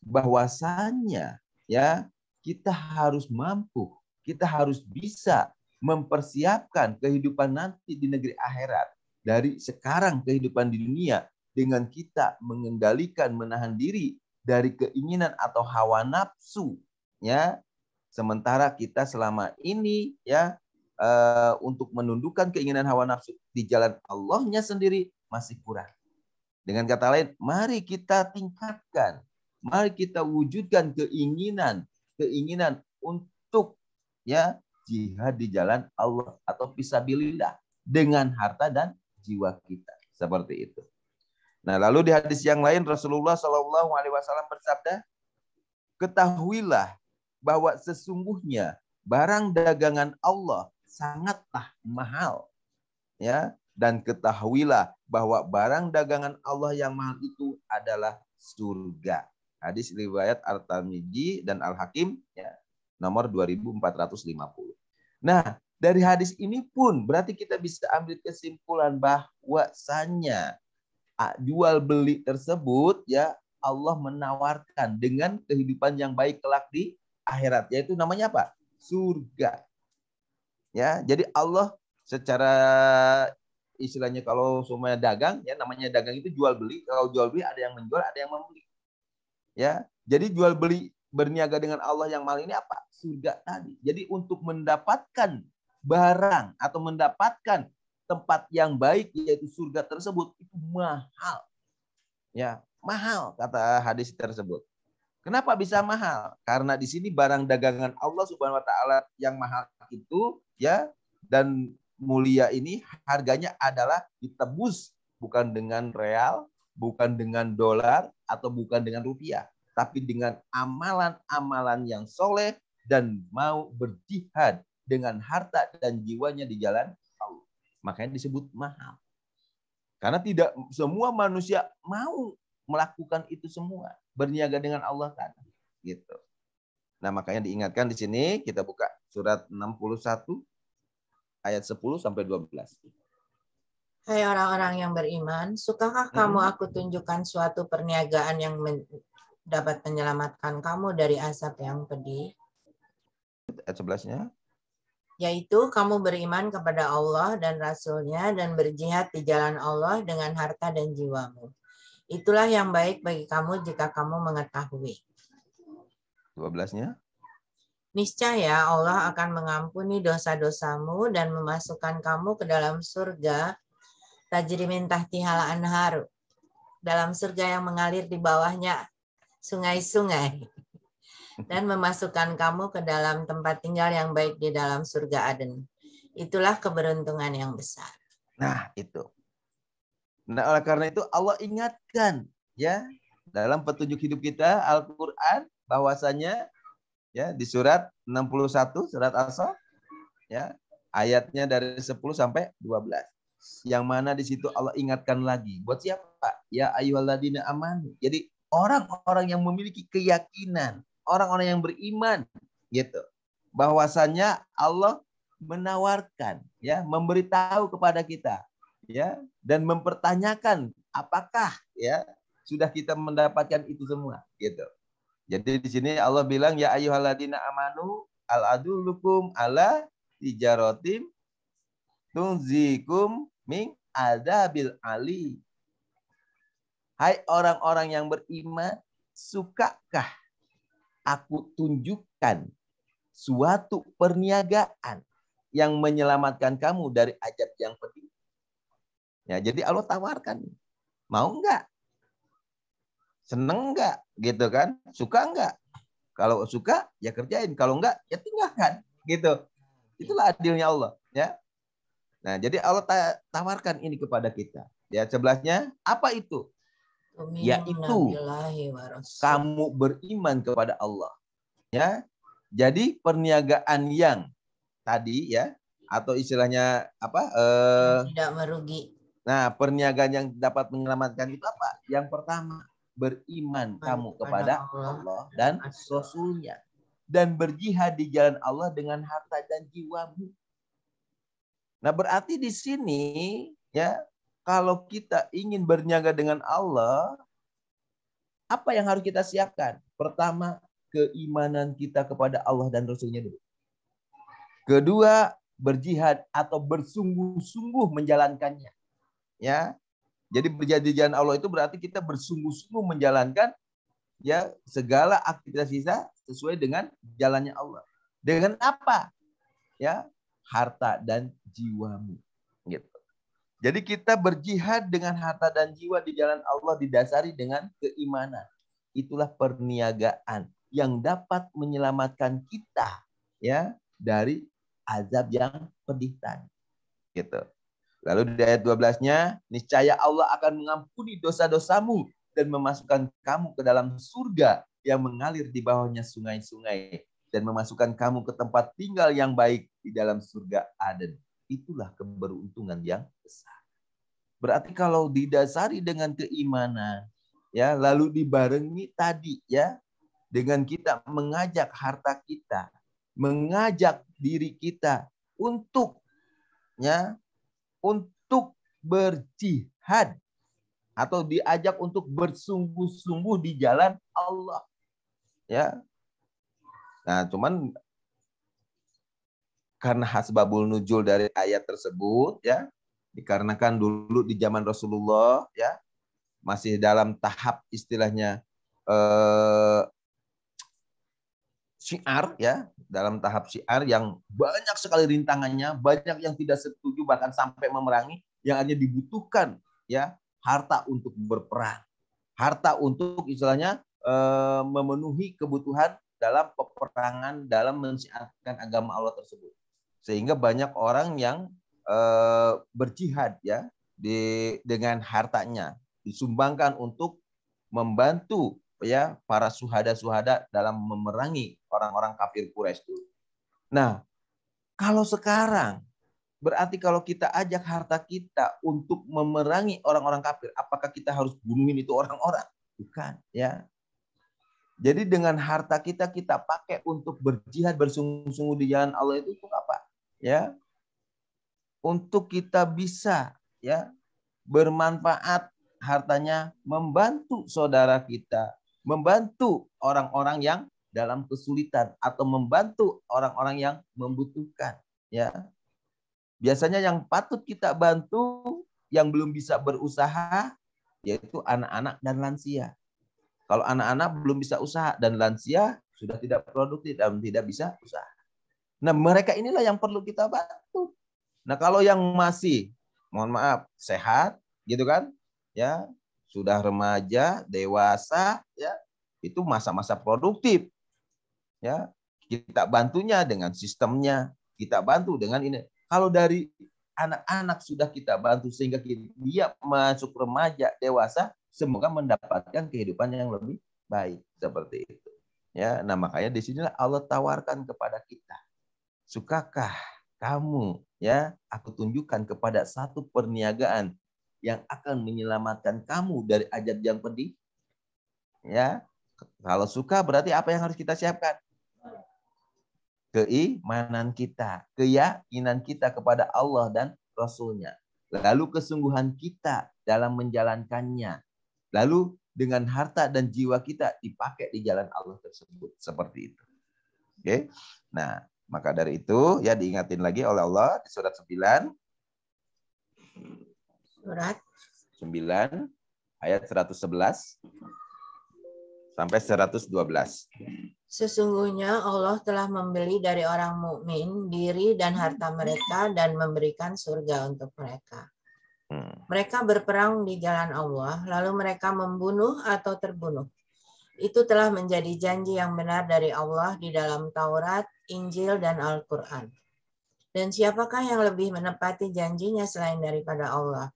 Speaker 2: bahwasannya ya kita harus mampu, kita harus bisa mempersiapkan kehidupan nanti di negeri akhirat dari sekarang kehidupan di dunia dengan kita mengendalikan, menahan diri dari keinginan atau hawa nafsu ya. Sementara kita selama ini ya untuk menundukkan keinginan hawa nafsu di jalan Allahnya sendiri masih kurang. Dengan kata lain, mari kita tingkatkan, mari kita wujudkan keinginan untuk ya jihad di jalan Allah atau fisabilillah dengan harta dan jiwa kita. Seperti itu. Nah, lalu di hadis yang lain Rasulullah Shallallahu Alaihi Wasallam bersabda, ketahuilah bahwa sesungguhnya barang dagangan Allah sangatlah mahal, ya. Dan ketahuilah bahwa barang dagangan Allah yang mahal itu adalah surga. Hadis riwayat At-Tirmidzi dan Al-Hakim, ya, nomor 2450. Nah, dari hadis ini pun berarti kita bisa ambil kesimpulan bahwasanya jual beli tersebut, ya, Allah menawarkan dengan kehidupan yang baik kelak di akhirat, yaitu namanya apa? Surga. Ya, jadi Allah secara istilahnya kalau semuanya dagang, ya namanya dagang itu jual beli. Kalau jual beli ada yang menjual, ada yang membeli. Ya, jadi jual beli berniaga dengan Allah yang mahal ini apa? Surga tadi. Jadi untuk mendapatkan barang atau mendapatkan tempat yang baik yaitu surga tersebut itu mahal. Ya, mahal kata hadis tersebut. Kenapa bisa mahal? Karena di sini barang dagangan Allah Subhanahu wa taala yang mahal itu ya dan mulia ini harganya adalah ditebus bukan dengan real, bukan dengan dolar atau bukan dengan rupiah, tapi dengan amalan-amalan yang soleh dan mau berjihad dengan harta dan jiwanya di jalan Allah. Makanya disebut mahal. Karena tidak semua manusia mau melakukan itu semua, berniaga dengan Allah kan, gitu. Nah, makanya diingatkan di sini kita buka surat 61 ayat 10 sampai 12.
Speaker 1: Hai orang-orang yang beriman, sukakah kamu aku tunjukkan suatu perniagaan yang dapat menyelamatkan kamu dari azab yang pedih?
Speaker 2: Ayat 11-nya.
Speaker 1: Yaitu kamu beriman kepada Allah dan Rasul-Nya dan berjihad di jalan Allah dengan harta dan jiwamu. Itulah yang baik bagi kamu jika kamu mengetahui.
Speaker 2: 12-nya.
Speaker 1: Niscaya Allah akan mengampuni dosa-dosamu dan memasukkan kamu ke dalam surga tajri min tahtiha al-anhar, dalam surga yang mengalir di bawahnya sungai-sungai, dan memasukkan kamu ke dalam tempat tinggal yang baik di dalam surga Aden. Itulah keberuntungan yang besar.
Speaker 2: Nah, itu. Nah, oleh karena itu Allah ingatkan ya dalam petunjuk hidup kita Al-Qur'an bahwasanya ya di surat 61 surat As-Saff ya ayatnya dari 10 sampai 12. Yang mana di situ Allah ingatkan lagi buat siapa? Ya ayyuhalladzina amanu. Jadi orang-orang yang memiliki keyakinan, orang-orang yang beriman gitu. Bahwasanya Allah menawarkan ya, memberitahu kepada kita ya dan mempertanyakan apakah ya sudah kita mendapatkan itu semua gitu. Jadi di sini Allah bilang ya ayyuhalladzina amanu, al adullukum ala tijaratim tunzikum min adabil ali. Hai orang-orang yang beriman, sukakah aku tunjukkan suatu perniagaan yang menyelamatkan kamu dari azab yang pedih? Ya, jadi Allah tawarkan, mau enggak? Seneng enggak? Gitu kan? Suka enggak? Kalau suka, ya kerjain. Kalau enggak, ya tinggalkan. Gitu. Itulah adilnya Allah. Ya. Nah, jadi Allah tawarkan ini kepada kita. Ya, sebelahnya, apa itu? Yaitu kamu beriman kepada Allah. Ya. Jadi perniagaan yang tadi ya, atau istilahnya apa?
Speaker 1: Tidak merugi.
Speaker 2: Nah, perniagaan yang dapat menyelamatkan itu apa? Yang pertama, beriman kamu kepada Allah dan Rasul-Nya. Dan berjihad di jalan Allah dengan harta dan jiwamu. Nah, berarti di sini ya, kalau kita ingin berniaga dengan Allah, apa yang harus kita siapkan? Pertama, keimanan kita kepada Allah dan Rasul-Nya dulu. Kedua, berjihad atau bersungguh-sungguh menjalankannya. Ya, jadi berjihad di jalan Allah itu berarti kita bersungguh-sungguh menjalankan ya segala aktivitas kita sesuai dengan jalannya Allah. Dengan apa? Ya, harta dan jiwamu. Gitu. Jadi kita berjihad dengan harta dan jiwa di jalan Allah didasari dengan keimanan. Itulah perniagaan yang dapat menyelamatkan kita ya dari azab yang pedih tadi. Gitu. Lalu di ayat 12-nya, niscaya Allah akan mengampuni dosa-dosamu dan memasukkan kamu ke dalam surga yang mengalir di bawahnya sungai-sungai dan memasukkan kamu ke tempat tinggal yang baik di dalam surga Aden. Itulah keberuntungan yang besar. Berarti kalau didasari dengan keimanan, ya, lalu dibarengi tadi ya dengan kita mengajak harta kita, mengajak diri kita untuk ya untuk berjihad atau diajak untuk bersungguh-sungguh di jalan Allah. Ya. Nah, cuman karena hasbabul nuzul dari ayat tersebut ya, dikarenakan dulu di zaman Rasulullah ya masih dalam tahap istilahnya syiar ya, dalam tahap syiar yang banyak sekali rintangannya, banyak yang tidak setuju bahkan sampai memerangi, yang hanya dibutuhkan ya harta untuk berperang, harta untuk istilahnya memenuhi kebutuhan dalam peperangan, dalam mensiarkan agama Allah tersebut. Sehingga banyak orang yang berjihad ya dengan hartanya disumbangkan untuk membantu ya para suhada-suhada dalam memerangi orang-orang kafir Quraisy itu. Nah, kalau sekarang berarti kalau kita ajak harta kita untuk memerangi orang-orang kafir, apakah kita harus bunuhin itu orang-orang? Bukan, ya. Jadi dengan harta kita pakai untuk berjihad bersungguh-sungguh di jalan Allah itu untuk apa? Ya. Untuk kita bisa ya bermanfaat hartanya membantu saudara kita, membantu orang-orang yang dalam kesulitan atau membantu orang-orang yang membutuhkan ya. Biasanya yang patut kita bantu yang belum bisa berusaha yaitu anak-anak dan lansia. Kalau anak-anak belum bisa usaha dan lansia sudah tidak produktif dan tidak bisa usaha. Nah, mereka inilah yang perlu kita bantu. Nah, kalau yang masih mohon maaf sehat gitu kan ya, sudah remaja, dewasa ya, itu masa-masa produktif. Ya, kita bantunya dengan sistemnya, kita bantu dengan ini. Kalau dari anak-anak sudah kita bantu sehingga dia masuk remaja, dewasa, semoga mendapatkan kehidupan yang lebih baik seperti itu. Ya, nah makanya di sinilah Allah tawarkan kepada kita. Sukakah kamu ya aku tunjukkan kepada satu perniagaan yang akan menyelamatkan kamu dari azab yang pedih? Ya. Kalau suka berarti apa yang harus kita siapkan? Keimanan kita, keyakinan kita kepada Allah dan Rasul-Nya. Lalu kesungguhan kita dalam menjalankannya. Lalu dengan harta dan jiwa kita dipakai di jalan Allah tersebut. Seperti itu. Oke. Nah, maka dari itu ya diingatin lagi oleh Allah di surat 9
Speaker 1: Surat
Speaker 2: 9 ayat 111 sampai 112.
Speaker 1: Sesungguhnya Allah telah membeli dari orang mukmin diri dan harta mereka dan memberikan surga untuk mereka. Mereka berperang di jalan Allah, lalu mereka membunuh atau terbunuh. Itu telah menjadi janji yang benar dari Allah di dalam Taurat, Injil, dan Al-Quran. Dan siapakah yang lebih menepati janjinya selain daripada Allah?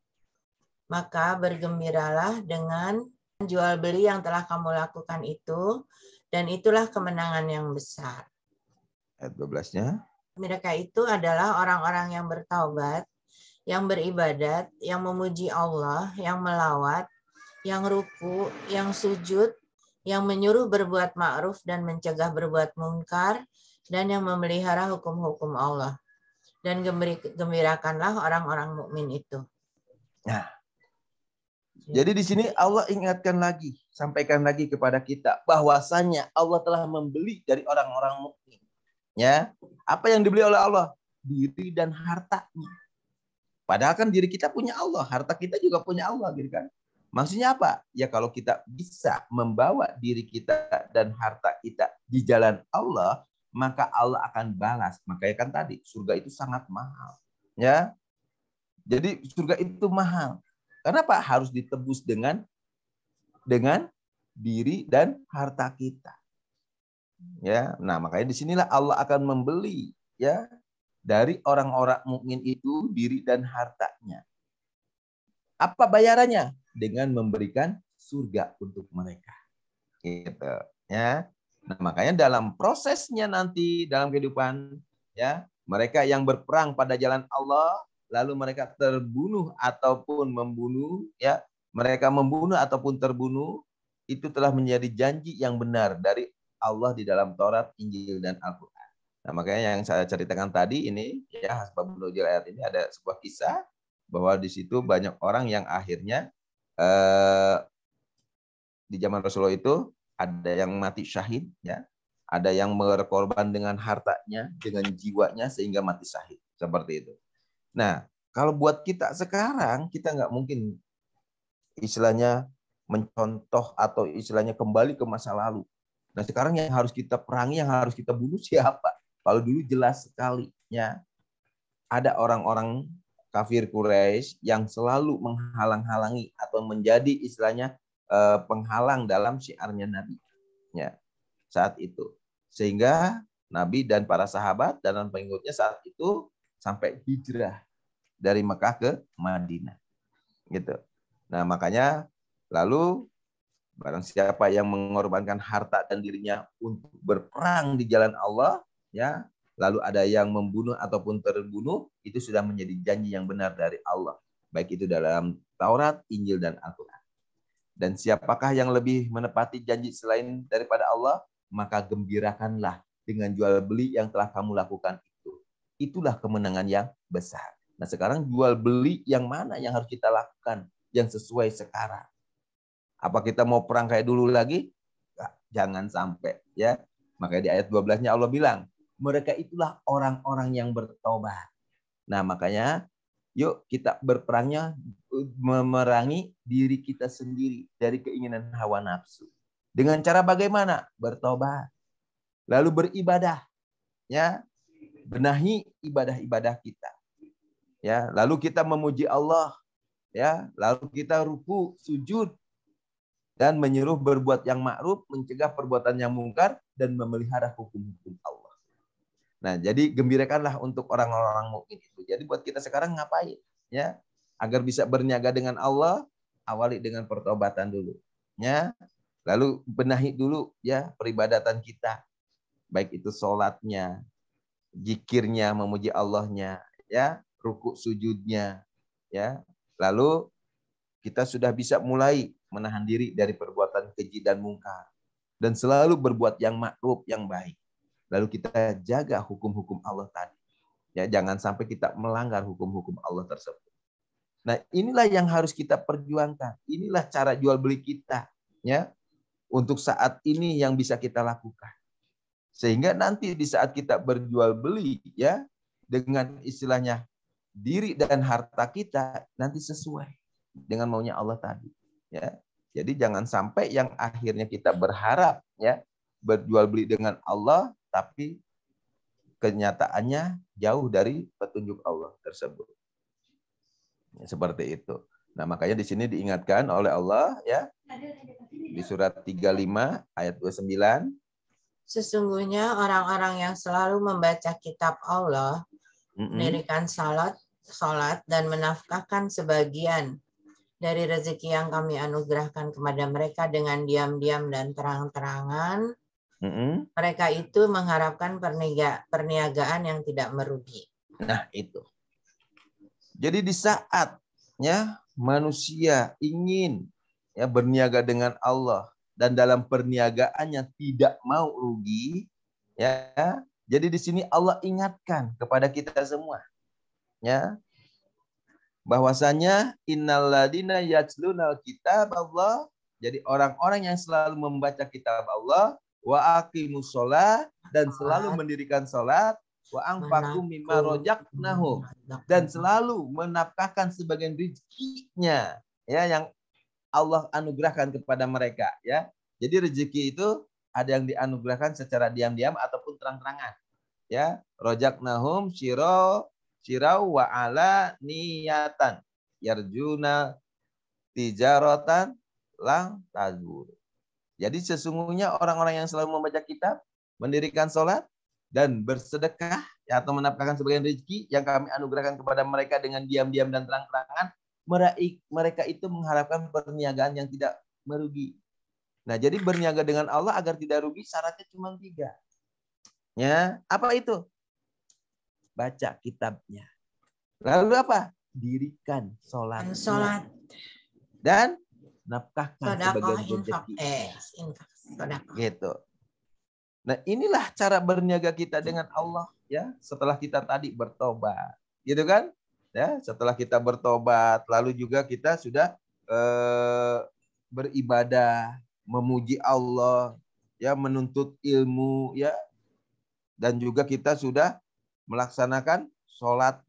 Speaker 1: Maka bergembiralah dengan jual beli yang telah kamu lakukan itu, dan itulah kemenangan yang besar.
Speaker 2: Ayat 12-nya.
Speaker 1: Mereka itu adalah orang-orang yang bertaubat, yang beribadat, yang memuji Allah, yang melawat, yang ruku, yang sujud, yang menyuruh berbuat ma'ruf dan mencegah berbuat munkar, dan yang memelihara hukum-hukum Allah. Dan gembirakanlah orang-orang mukmin itu.
Speaker 2: Nah, jadi di sini Allah ingatkan lagi, sampaikan lagi kepada kita bahwasanya Allah telah membeli dari orang-orang mukmin. Ya, apa yang dibeli oleh Allah? Diri dan hartanya. Padahal kan diri kita punya Allah, harta kita juga punya Allah, gitu kan? Maksudnya apa? Ya kalau kita bisa membawa diri kita dan harta kita di jalan Allah, maka Allah akan balas. Makanya kan tadi surga itu sangat mahal, ya. Jadi surga itu mahal. Kenapa harus ditebus dengan diri dan harta kita? Ya, nah makanya disinilah Allah akan membeli ya dari orang-orang mukmin itu diri dan hartanya. Apa bayarannya? Dengan memberikan surga untuk mereka. Gitu, ya. Nah, makanya dalam prosesnya nanti dalam kehidupan ya, mereka yang berperang pada jalan Allah lalu mereka terbunuh ataupun membunuh ya, mereka membunuh ataupun terbunuh itu telah menjadi janji yang benar dari Allah di dalam Taurat, Injil dan Al-Qur'an. Nah, makanya yang saya ceritakan tadi ini ya, Asbabun Nuzul ayat ini ada sebuah kisah bahwa di situ banyak orang yang akhirnya di zaman Rasulullah itu ada yang mati syahid ya, ada yang berkorban dengan hartanya, dengan jiwanya sehingga mati syahid seperti itu. Nah, kalau buat kita sekarang kita nggak mungkin istilahnya mencontoh atau istilahnya kembali ke masa lalu. Nah, sekarang yang harus kita perangi, yang harus kita bunuh siapa? Kalau dulu jelas sekali ya, ada orang-orang kafir Quraisy yang selalu menghalang-halangi atau menjadi istilahnya penghalang dalam syiarnya Nabi ya, saat itu. Sehingga Nabi dan para sahabat dan pengikutnya saat itu sampai hijrah dari Mekah ke Madinah. Gitu. Nah, makanya lalu barang siapa yang mengorbankan harta dan dirinya untuk berperang di jalan Allah ya, lalu ada yang membunuh ataupun terbunuh, itu sudah menjadi janji yang benar dari Allah. Baik itu dalam Taurat, Injil, dan Al-Quran. Dan siapakah yang lebih menepati janji selain daripada Allah? Maka gembirakanlah dengan jual beli yang telah kamu lakukan itu. Itulah kemenangan yang besar. Nah, sekarang jual beli yang mana yang harus kita lakukan yang sesuai sekarang? Apa kita mau perang kayak dulu lagi? Jangan sampai ya. Makanya di ayat 12-nya Allah bilang, mereka itulah orang-orang yang bertobat. Nah, makanya yuk kita berperangnya memerangi diri kita sendiri dari keinginan hawa nafsu. Dengan cara bagaimana? Bertobat. Lalu beribadah. Ya, benahi ibadah-ibadah kita. Ya, lalu kita memuji Allah. Ya, lalu kita ruku, sujud dan menyuruh berbuat yang ma'ruf, mencegah perbuatan yang mungkar dan memelihara hukum-hukum Allah. Nah, jadi gembirakanlah untuk orang-orang mukmin itu. Jadi buat kita sekarang ngapain? Ya, agar bisa berniaga dengan Allah, awali dengan pertobatan dulu. Ya, lalu benahi dulu ya peribadatan kita. Baik itu sholatnya, zikirnya, memuji Allahnya, ya, ruku sujudnya, ya. Lalu kita sudah bisa mulai menahan diri dari perbuatan keji dan mungkar dan selalu berbuat yang ma'ruf, yang baik. Lalu kita jaga hukum-hukum Allah tadi. Ya, jangan sampai kita melanggar hukum-hukum Allah tersebut. Nah, inilah yang harus kita perjuangkan. Inilah cara jual beli kita, ya. Untuk saat ini yang bisa kita lakukan. Sehingga nanti di saat kita berjual beli ya dengan istilahnya diri dan harta kita nanti sesuai dengan maunya Allah tadi ya. Jadi jangan sampai yang akhirnya kita berharap ya berjual beli dengan Allah tapi kenyataannya jauh dari petunjuk Allah tersebut. Seperti itu. Nah, makanya di sini diingatkan oleh Allah ya di surat 35 ayat 29.
Speaker 1: Sesungguhnya orang-orang yang selalu membaca kitab Allah, mendirikan salat dan menafkahkan sebagian dari rezeki yang kami anugerahkan kepada mereka dengan diam-diam dan terang-terangan, mereka itu mengharapkan perniagaan yang tidak merugi.
Speaker 2: Nah, itu. Jadi di saatnya manusia ingin ya berniaga dengan Allah dan dalam perniagaannya tidak mau rugi, ya. Jadi di sini Allah ingatkan kepada kita semua, ya, bahwasanya innalladzina yatlunal kitab Allah. Jadi orang-orang yang selalu membaca kitab Allah, wa aqimus sholat, dan selalu mendirikan sholat, wa anfaqu mimma razaqnahum, dan selalu menafkahkan sebagian rezekinya ya yang Allah anugerahkan kepada mereka ya. Jadi rezeki itu ada yang dianugerahkan secara diam-diam ataupun terang-terangan. Ya, razaqnahum syirau wa ala niyatan yarjuna tijaratan lang tazur. Jadi sesungguhnya orang-orang yang selalu membaca kitab, mendirikan sholat dan bersedekah ya, atau menafkahkan sebagian rezeki yang kami anugerahkan kepada mereka dengan diam-diam dan terang-terangan, mereka itu mengharapkan perniagaan yang tidak merugi. Nah, jadi berniaga dengan Allah agar tidak rugi syaratnya cuma 3. Ya, apa itu? Baca kitabnya. Lalu apa? Dirikan sholat. Dan nafkahkan sebagian rezeki. Gitu. Nah, inilah cara berniaga kita dengan Allah ya, setelah kita tadi bertobat. Gitu kan? Ya, setelah kita bertobat, lalu juga kita sudah beribadah, memuji Allah, ya, menuntut ilmu, ya, dan juga kita sudah melaksanakan sholat,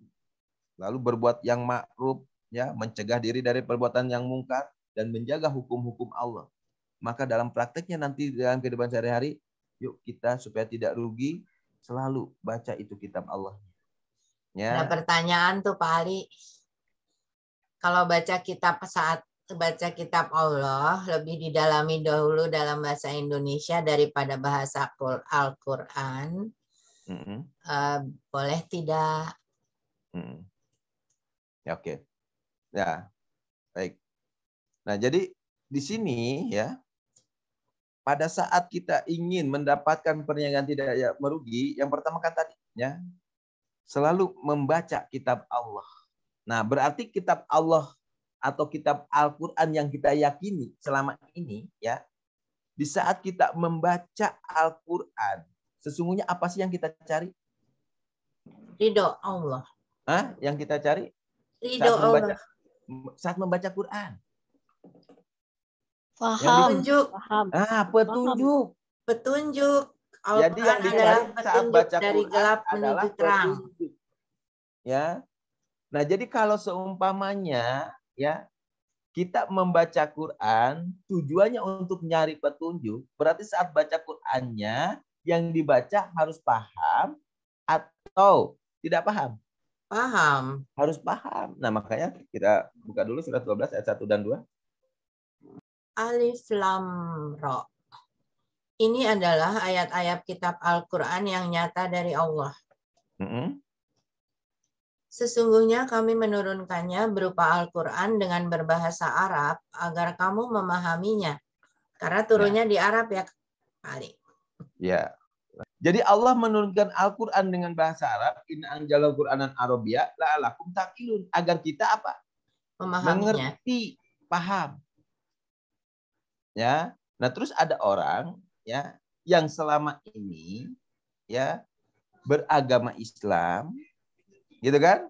Speaker 2: lalu berbuat yang ma'ruf, ya, mencegah diri dari perbuatan yang mungkar dan menjaga hukum-hukum Allah. Maka dalam prakteknya nanti dalam kehidupan sehari-hari, yuk kita supaya tidak rugi selalu baca itu kitab Allah. Ya.
Speaker 1: Ada pertanyaan tuh Pak Ali. Kalau baca kitab saat baca kitab Allah lebih didalami dahulu dalam bahasa Indonesia daripada bahasa Al-Quran, boleh tidak?
Speaker 2: Ya, oke. Ya, baik. Nah, jadi di sini ya, pada saat kita ingin mendapatkan perniagaan tidak merugi, yang pertama kan tadi ya, selalu membaca kitab Allah. Nah, berarti kitab Allah atau kitab Al-Quran yang kita yakini selama ini ya, di saat kita membaca Al-Quran, sesungguhnya apa sih yang kita cari?
Speaker 1: Ridho Allah.
Speaker 2: Yang kita cari
Speaker 1: Ridho Allah.
Speaker 2: Saat membaca Quran.
Speaker 1: Petunjuk.
Speaker 2: Petunjuk.
Speaker 1: Petunjuk.
Speaker 2: Jadi yang dicari saat baca
Speaker 1: dari
Speaker 2: Quran
Speaker 1: gelap
Speaker 2: adalah
Speaker 1: menuju terang.
Speaker 2: petunjuk. Ya. Nah, jadi kalau seumpamanya ya kita membaca Quran tujuannya untuk nyari petunjuk, berarti saat baca Qurannya yang dibaca harus paham atau tidak paham?
Speaker 1: Paham.
Speaker 2: Harus paham. Nah, makanya kita buka dulu surat 12 ayat 1 dan 2.
Speaker 1: Alif Lam Ra. Ini adalah ayat-ayat kitab Al-Quran yang nyata dari Allah. Sesungguhnya kami menurunkannya berupa Al-Quran dengan berbahasa Arab agar kamu memahaminya. Karena turunnya di Arab ya, Ali.
Speaker 2: Ya. Jadi Allah menurunkan Al-Quran dengan bahasa Arab, inna anjalal Qur'anan Arabiyya la'alakum taqilun, agar kita apa?
Speaker 1: Memahaminya.
Speaker 2: Mengerti, paham. Ya. Nah, terus ada orang ya yang selama ini ya beragama Islam, gitu kan?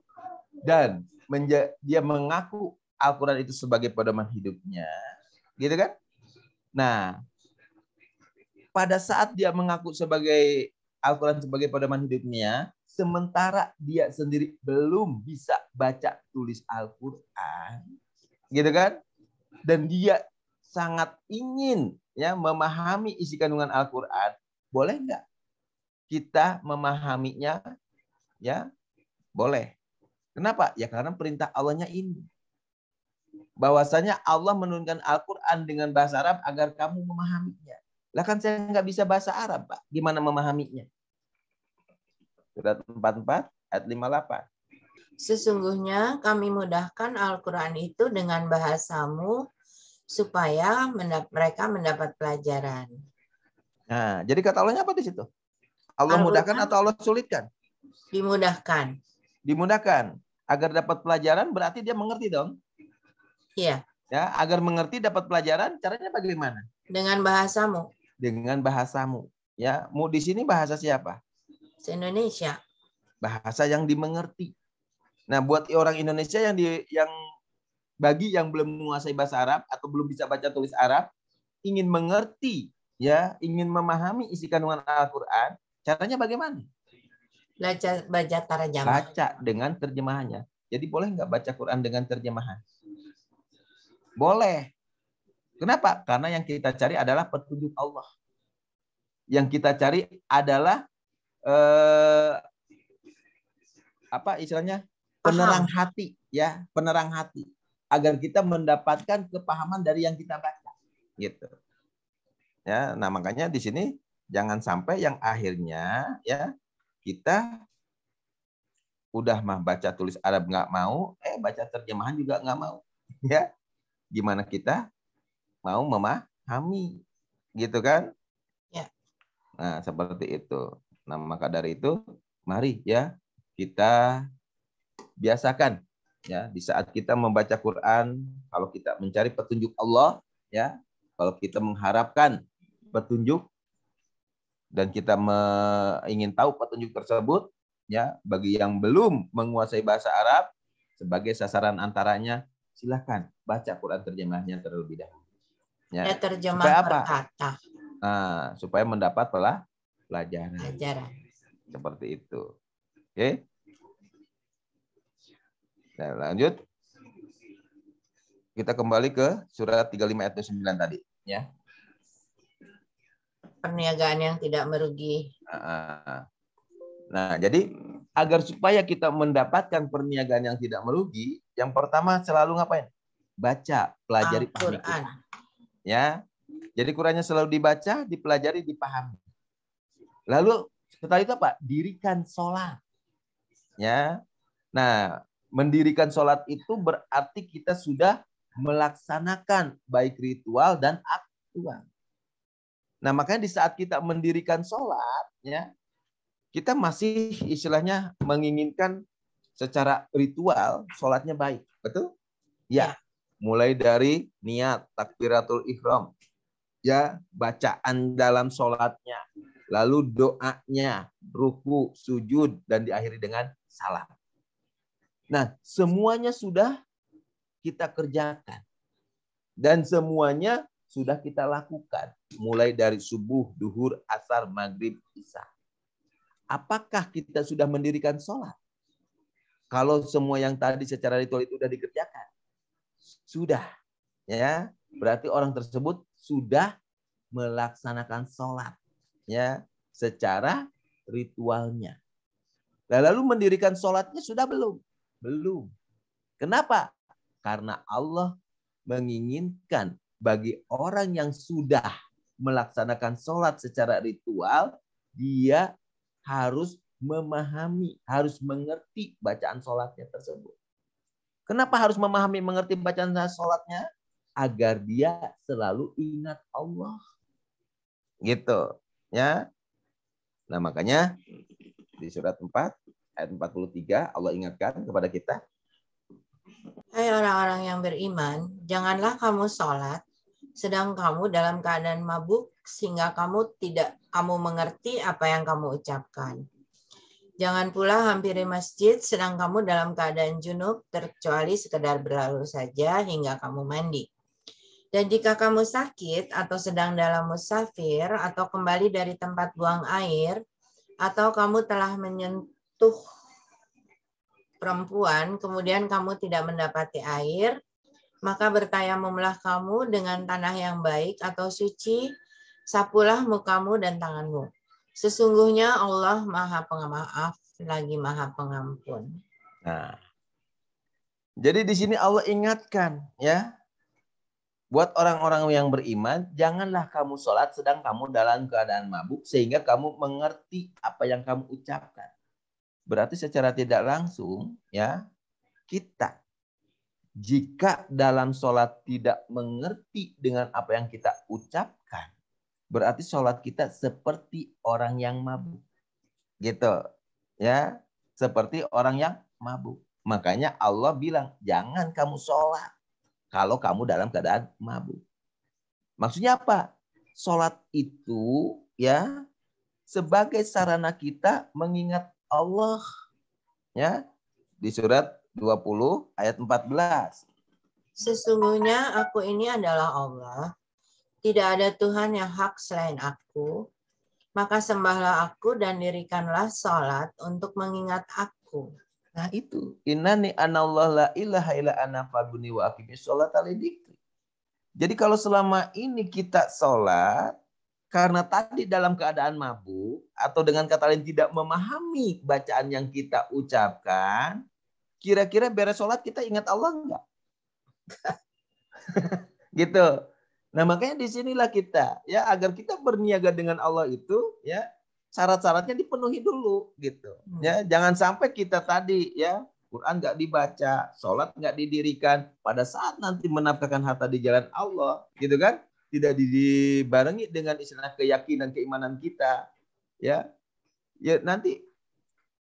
Speaker 2: Dan dia mengaku Al-Quran itu sebagai pedoman hidupnya, gitu kan? Nah, pada saat dia mengaku sebagai Al-Quran sebagai pedoman hidupnya, sementara dia sendiri belum bisa baca tulis Al-Quran, gitu kan? Dan dia sangat ingin ya memahami isi kandungan Al-Quran, boleh nggak kita memahaminya? Ya, boleh. Kenapa? Ya karena perintah Allahnya ini. Bahwasanya Allah menurunkan Al-Quran dengan bahasa Arab agar kamu memahaminya. Lah kan saya nggak bisa bahasa Arab, Pak. Gimana memahaminya? Surat 44 ayat 58.
Speaker 1: Sesungguhnya kami mudahkan Al-Quran itu dengan bahasamu supaya mereka mendapat pelajaran.
Speaker 2: Nah, jadi kata Allahnya apa di situ? Allah mudahkan atau Allah sulitkan?
Speaker 1: Dimudahkan.
Speaker 2: Dimudahkan. Agar dapat pelajaran berarti dia mengerti dong.
Speaker 1: Iya.
Speaker 2: Ya, agar mengerti dapat pelajaran, caranya bagaimana?
Speaker 1: Dengan bahasamu.
Speaker 2: Dengan bahasamu. Ya, mu di sini bahasa siapa?
Speaker 1: Indonesia.
Speaker 2: Bahasa yang dimengerti. Nah, buat orang Indonesia yang bagi yang belum menguasai bahasa Arab atau belum bisa baca tulis Arab, ingin mengerti, ya, ingin memahami isi kandungan Al-Quran, caranya bagaimana?
Speaker 1: Baca terjemah.
Speaker 2: Baca dengan terjemahannya. Jadi boleh nggak baca Quran dengan terjemahan? Boleh. Kenapa? Karena yang kita cari adalah petunjuk Allah. Yang kita cari adalah apa istilahnya? Penerang hati, ya, penerang hati, agar kita mendapatkan kepahaman dari yang kita baca, gitu. Ya, nah makanya di sini jangan sampai yang akhirnya ya kita udah mah baca tulis Arab nggak mau, baca terjemahan juga nggak mau, ya. Gimana kita mau memahami, gitu kan?
Speaker 1: Ya.
Speaker 2: Nah, seperti itu. Nah, maka dari itu, mari ya kita biasakan ya di saat kita membaca Quran, kalau kita mencari petunjuk Allah, ya, kalau kita mengharapkan petunjuk dan kita ingin tahu petunjuk tersebut, ya, bagi yang belum menguasai bahasa Arab, sebagai sasaran antaranya, silakan baca Quran terjemahnya terlebih dahulu.
Speaker 1: Ya, terjemah
Speaker 2: supaya apa?
Speaker 1: Kata.
Speaker 2: Nah, supaya mendapat pelajaran. Seperti itu. Oke? Nah, lanjut. Kita kembali ke surat 35 ayat 9 tadi, ya.
Speaker 1: Perniagaan yang tidak merugi.
Speaker 2: Nah, jadi agar supaya kita mendapatkan perniagaan yang tidak merugi, yang pertama selalu ngapain? Baca, pelajari, pahami Quran. Ya. Jadi Qurannya selalu dibaca, dipelajari, dipahami. Lalu setelah itu apa? Dirikan sholat. Ya. Nah, mendirikan sholat itu berarti kita sudah melaksanakan baik ritual dan aktual. Nah, makanya di saat kita mendirikan sholat, ya, kita masih istilahnya menginginkan secara ritual sholatnya baik. Betul? Ya. Mulai dari niat, takbiratul ihram, ya, bacaan dalam sholatnya, lalu doanya, ruku, sujud, dan diakhiri dengan salam. Nah, semuanya sudah kita kerjakan. Dan semuanya sudah kita lakukan. Mulai dari subuh, duhur, asar, maghrib, isya. Apakah kita sudah mendirikan sholat? Kalau semua yang tadi secara ritual itu sudah dikerjakan. Sudah. Ya, berarti orang tersebut sudah melaksanakan sholat. Ya, secara ritualnya. Lalu mendirikan sholatnya sudah belum? Belum. Kenapa? Karena Allah menginginkan bagi orang yang sudah melaksanakan sholat secara ritual, dia harus memahami, harus mengerti bacaan sholatnya tersebut. Kenapa harus memahami, mengerti bacaan sholatnya? Agar dia selalu ingat Allah. Gitu. Ya. Nah, makanya di surat 4 ayat 43 Allah ingatkan kepada kita,
Speaker 1: hai orang-orang yang beriman, janganlah kamu sholat sedang kamu dalam keadaan mabuk sehingga kamu mengerti apa yang kamu ucapkan. Jangan pula hampiri masjid sedang kamu dalam keadaan junub, terkecuali sekedar berlalu saja hingga kamu mandi. Dan jika kamu sakit atau sedang dalam musafir atau kembali dari tempat buang air, atau kamu telah menyentuh perempuan, kemudian kamu tidak mendapati air, maka bertayamumlah kamu dengan tanah yang baik atau suci, sapulah mukamu dan tanganmu. Sesungguhnya Allah Maha Pemaaf lagi Maha Pengampun.
Speaker 2: Nah, jadi di sini Allah ingatkan ya, buat orang-orang yang beriman, janganlah kamu sholat sedang kamu dalam keadaan mabuk sehingga kamu mengerti apa yang kamu ucapkan. Berarti secara tidak langsung ya, kita jika dalam sholat tidak mengerti dengan apa yang kita ucapkan, berarti sholat kita seperti orang yang mabuk. Gitu ya, seperti orang yang mabuk. Makanya Allah bilang, jangan kamu sholat kalau kamu dalam keadaan mabuk. Maksudnya apa? Sholat itu ya sebagai sarana kita mengingat Allah. Ya, di surat 20 ayat 14.
Speaker 1: Sesungguhnya aku ini adalah Allah. Tidak ada Tuhan yang hak selain aku. Maka sembahlah aku dan dirikanlah sholat untuk mengingat aku.
Speaker 2: Nah itu, innani anallah la ilaha illa ana fa'budni wa aqimis sholata li dzikri. Jadi kalau selama ini kita sholat karena tadi dalam keadaan mabuk atau dengan kata lain tidak memahami bacaan yang kita ucapkan, kira-kira beres sholat kita ingat Allah enggak? Gitu. Nah makanya disinilah kita ya, agar kita berniaga dengan Allah itu ya syarat-syaratnya dipenuhi dulu gitu. Ya jangan sampai kita tadi ya Quran nggak dibaca, sholat nggak didirikan, pada saat nanti menafkahkan harta di jalan Allah, gitu kan? Tidak dibarengi dengan istilah keyakinan keimanan kita, ya nanti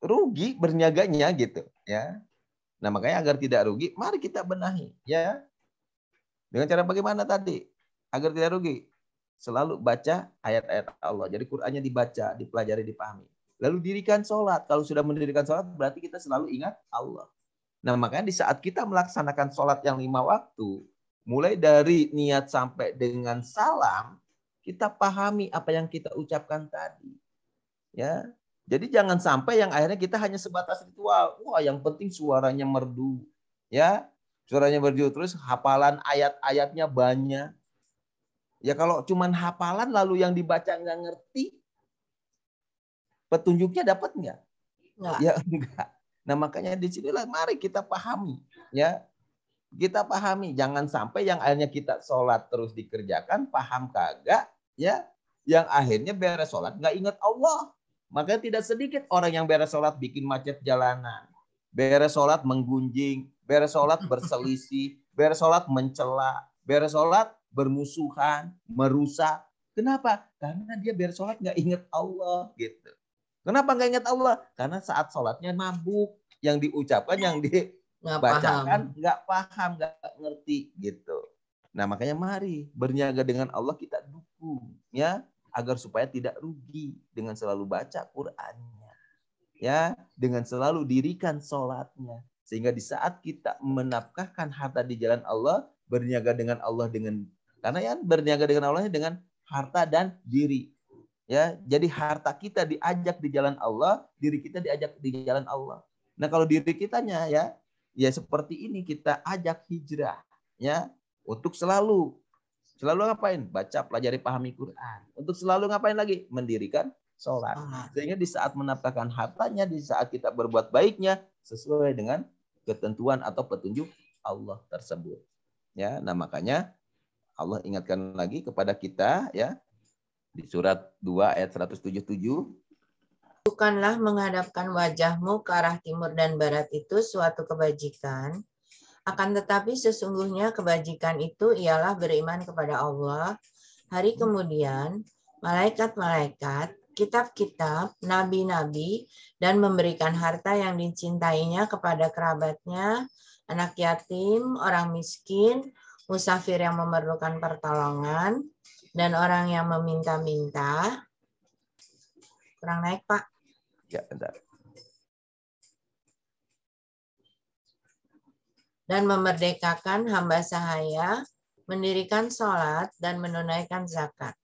Speaker 2: rugi berniaganya gitu, ya. Nah makanya agar tidak rugi, mari kita benahi, ya. Dengan cara bagaimana tadi? Agar tidak rugi, selalu baca ayat-ayat Allah. Jadi Qurannya dibaca, dipelajari, dipahami. Lalu dirikan sholat. Kalau sudah mendirikan sholat, berarti kita selalu ingat Allah. Nah makanya di saat kita melaksanakan sholat yang 5 waktu, mulai dari niat sampai dengan salam, kita pahami apa yang kita ucapkan tadi. Ya, jadi jangan sampai yang akhirnya kita hanya sebatas ritual. Wah, yang penting suaranya merdu. Ya, suaranya merdu terus hafalan ayat-ayatnya banyak. Ya kalau cuman hafalan lalu yang dibaca nggak ngerti, petunjuknya dapat nggak?
Speaker 1: Enggak.
Speaker 2: Ya enggak. Nah makanya disinilah mari kita pahami, ya kita pahami. Jangan sampai yang akhirnya kita sholat terus dikerjakan, paham kagak, ya yang akhirnya beres sholat nggak ingat Allah. Makanya tidak sedikit orang yang beres sholat bikin macet jalanan, beres sholat menggunjing, beres sholat berselisih, beres sholat mencela, beres sholat bermusuhan, merusak. Kenapa? Karena dia beres sholat nggak ingat Allah gitu. Kenapa nggak ingat Allah? Karena saat sholatnya mabuk, yang diucapkan, yang dibacakan nggak paham, nggak ngerti gitu. Nah makanya mari berniaga dengan Allah kita dukung ya, agar supaya tidak rugi dengan selalu baca Qur'annya, ya, dengan selalu dirikan sholatnya, sehingga di saat kita menafkahkan harta di jalan Allah, berniaga dengan Allah dengan, karena ya berniaga dengan Allah dengan harta dan diri. Ya, jadi harta kita diajak di jalan Allah, diri kita diajak di jalan Allah. Nah, kalau diri kitanya ya seperti ini kita ajak hijrah, ya, untuk selalu ngapain? Baca, pelajari, pahami Quran. Untuk selalu ngapain lagi? Mendirikan sholat. Sehingga di saat menafkahkan hartanya, di saat kita berbuat baiknya sesuai dengan ketentuan atau petunjuk Allah tersebut. Ya, nah makanya Allah ingatkan lagi kepada kita ya. Di surat 2 ayat 177.
Speaker 1: Bukanlah menghadapkan wajahmu ke arah timur dan barat itu suatu kebajikan. Akan tetapi sesungguhnya kebajikan itu ialah beriman kepada Allah, hari kemudian, malaikat-malaikat, kitab-kitab, nabi-nabi, dan memberikan harta yang dicintainya kepada kerabatnya, anak yatim, orang miskin, musafir yang memerlukan pertolongan, dan orang yang meminta-minta. Kurang naik, Pak.
Speaker 2: Ya, bentar.
Speaker 1: Dan memerdekakan hamba sahaya mendirikan sholat, dan menunaikan zakat.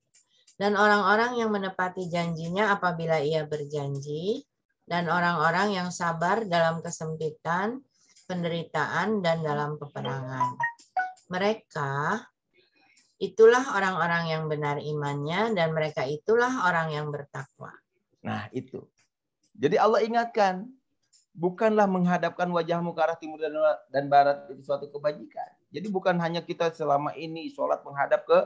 Speaker 1: Dan orang-orang yang menepati janjinya apabila ia berjanji, dan orang-orang yang sabar dalam kesempitan, penderitaan, dan dalam peperangan. Mereka itulah orang-orang yang benar imannya, dan mereka itulah orang yang bertakwa.
Speaker 2: Nah, itu. Jadi Allah ingatkan, bukanlah menghadapkan wajahmu ke arah timur dan barat itu suatu kebajikan. Jadi bukan hanya kita selama ini sholat menghadap ke,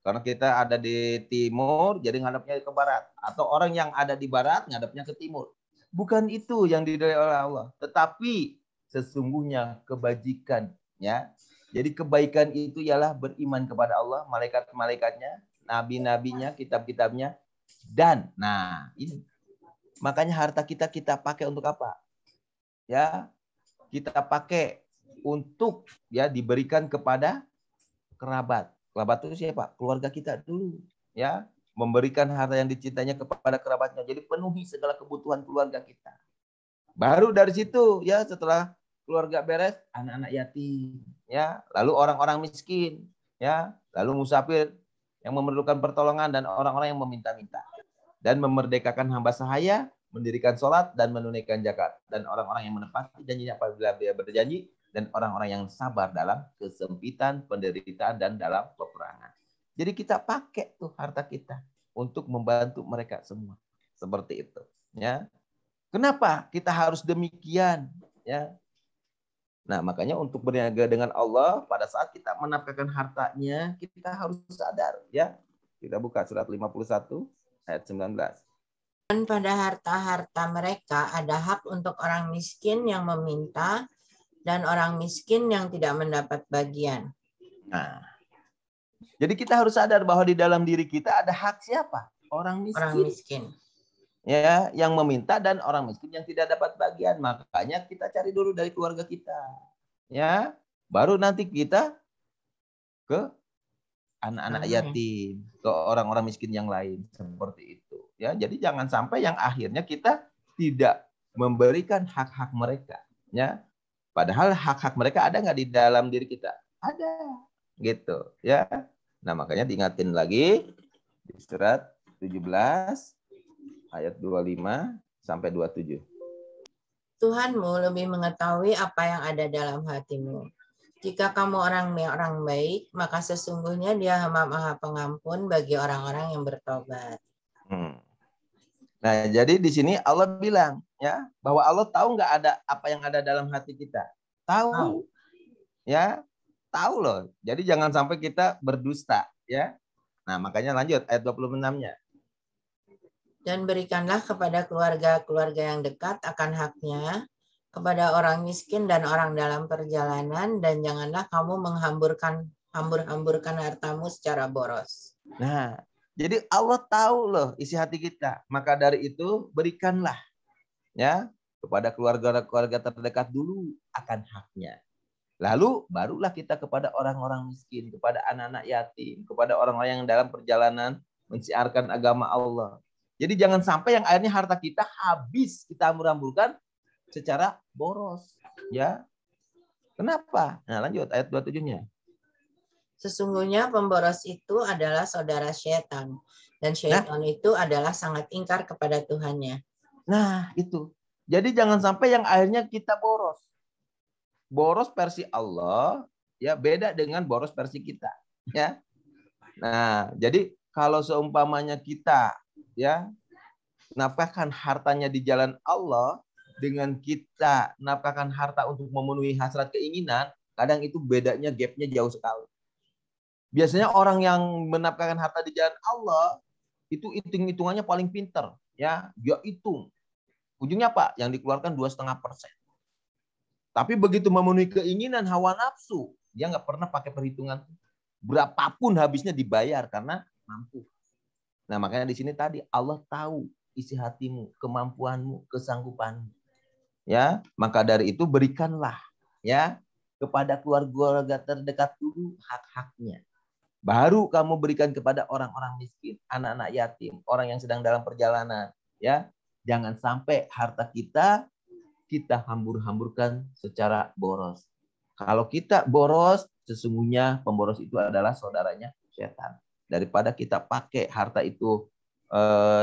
Speaker 2: karena kita ada di timur, jadi menghadapnya ke barat. Atau orang yang ada di barat, menghadapnya ke timur. Bukan itu yang didilai oleh Allah. Tetapi sesungguhnya kebajikan. Ya. Jadi kebaikan itu ialah beriman kepada Allah, malaikat-malaikatnya, nabi-nabinya, kitab-kitabnya. Dan, nah ini. Makanya harta kita pakai untuk apa? Ya, kita pakai untuk ya diberikan kepada kerabat. Kerabat itu siapa? Keluarga kita dulu, ya, memberikan harta yang dicintainya kepada kerabatnya. Jadi penuhi segala kebutuhan keluarga kita. Baru dari situ ya, setelah keluarga beres, anak-anak yatim, ya, lalu orang-orang miskin, ya, lalu musafir yang memerlukan pertolongan dan orang-orang yang meminta-minta. Dan memerdekakan hamba sahaya, mendirikan sholat dan menunaikan zakat, dan orang-orang yang menepati janjinya apabila dia berjanji, dan orang-orang yang sabar dalam kesempitan, penderitaan, dan dalam peperangan. Jadi kita pakai tuh harta kita untuk membantu mereka semua, seperti itu. Ya, kenapa kita harus demikian? Ya, nah makanya untuk berniaga dengan Allah pada saat kita menafkahkan hartanya, kita harus sadar. Ya, kita buka surat 51 ayat 19.
Speaker 1: Dan pada harta-harta mereka ada hak untuk orang miskin yang meminta dan orang miskin yang tidak mendapat bagian.
Speaker 2: Nah, jadi kita harus sadar bahwa di dalam diri kita ada hak siapa? Orang miskin.
Speaker 1: Orang miskin.
Speaker 2: Ya, yang meminta dan orang miskin yang tidak dapat bagian. Makanya kita cari dulu dari keluarga kita. Ya, baru nanti kita ke anak-anak yatim, ke orang-orang miskin yang lain, seperti itu. Ya, jadi jangan sampai yang akhirnya kita tidak memberikan hak-hak mereka. Ya, padahal hak-hak mereka ada nggak di dalam diri kita? Ada, gitu. Ya, nah makanya diingatin lagi di surat 17 ayat 25 sampai 27.
Speaker 1: Tuhanmu lebih mengetahui apa yang ada dalam hatimu. Jika kamu orang baik, maka sesungguhnya Dia Maha Pengampun bagi orang-orang yang bertobat.
Speaker 2: Nah, jadi di sini Allah bilang ya bahwa Allah tahu nggak ada apa yang ada dalam hati kita. Tahu, ya, tahu loh. Jadi jangan sampai kita berdusta, ya. Nah, makanya lanjut ayat 26-nya.
Speaker 1: Dan berikanlah kepada keluarga-keluarga yang dekat akan haknya, kepada orang miskin dan orang dalam perjalanan, dan janganlah kamu menghambur-hamburkan hartamu secara boros.
Speaker 2: Nah, jadi Allah tahu loh isi hati kita. Maka dari itu berikanlah ya kepada keluarga-keluarga terdekat dulu akan haknya. Lalu barulah kita kepada orang-orang miskin, kepada anak-anak yatim, kepada orang-orang yang dalam perjalanan mensiarkan agama Allah. Jadi jangan sampai yang akhirnya harta kita habis kita hambur-hamburkan secara boros, ya. Kenapa? Nah, lanjut ayat 27-nya.
Speaker 1: Sesungguhnya pemboros itu adalah saudara syaitan, dan syaitan itu adalah sangat ingkar kepada Tuhannya.
Speaker 2: Nah, itu. Jadi jangan sampai yang akhirnya kita boros. Boros versi Allah ya beda dengan boros versi kita, ya. Nah, jadi kalau seumpamanya kita ya nafkahkan hartanya di jalan Allah dengan kita nafkahkan harta untuk memenuhi hasrat keinginan, kadang itu bedanya gapnya jauh sekali. Biasanya orang yang menafkahkan harta di jalan Allah itu hitung-hitungannya paling pinter, ya, dia hitung. Ujungnya apa? Yang dikeluarkan 2,5%. Tapi begitu memenuhi keinginan hawa nafsu, dia nggak pernah pakai perhitungan. Berapapun habisnya dibayar karena mampu. Nah, makanya di sini tadi Allah tahu isi hatimu, kemampuanmu, kesanggupanmu. Ya, maka dari itu berikanlah ya kepada keluarga terdekat dulu hak-haknya. Baru kamu berikan kepada orang-orang miskin, anak-anak yatim, orang yang sedang dalam perjalanan, ya. Jangan sampai harta kita hambur-hamburkan secara boros. Kalau kita boros sesungguhnya pemboros itu adalah saudaranya setan. Daripada kita pakai harta itu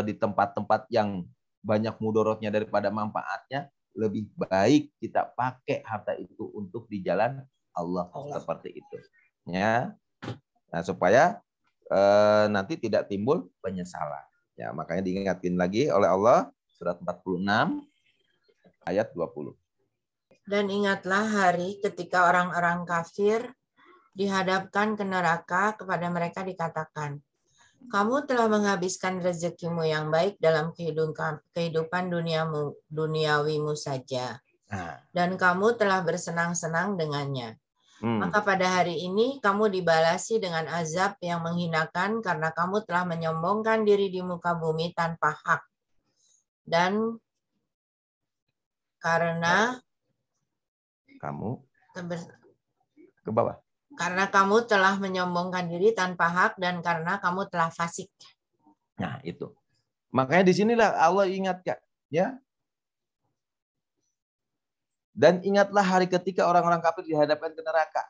Speaker 2: di tempat-tempat yang banyak mudorotnya daripada manfaatnya, lebih baik kita pakai harta itu untuk di jalan Allah. Seperti itu. Ya. Nah, supaya nanti tidak timbul penyesalan. Ya, makanya diingatkan lagi oleh Allah surat 46 ayat 20.
Speaker 1: Dan ingatlah hari ketika orang-orang kafir dihadapkan ke neraka, kepada mereka dikatakan, kamu telah menghabiskan rezekimu yang baik dalam kehidupan duniawimu saja. Dan kamu telah bersenang-senang dengannya. Maka pada hari ini kamu dibalasi dengan azab yang menghinakan karena kamu telah menyombongkan diri di muka bumi tanpa hak. Dan karena
Speaker 2: kamu ke bawah.
Speaker 1: Karena kamu telah menyombongkan diri tanpa hak dan karena kamu telah fasik.
Speaker 2: Nah, itu. Makanya di sinilah Allah ingatkan, ya. Dan ingatlah hari ketika orang-orang kafir dihadapkan ke neraka.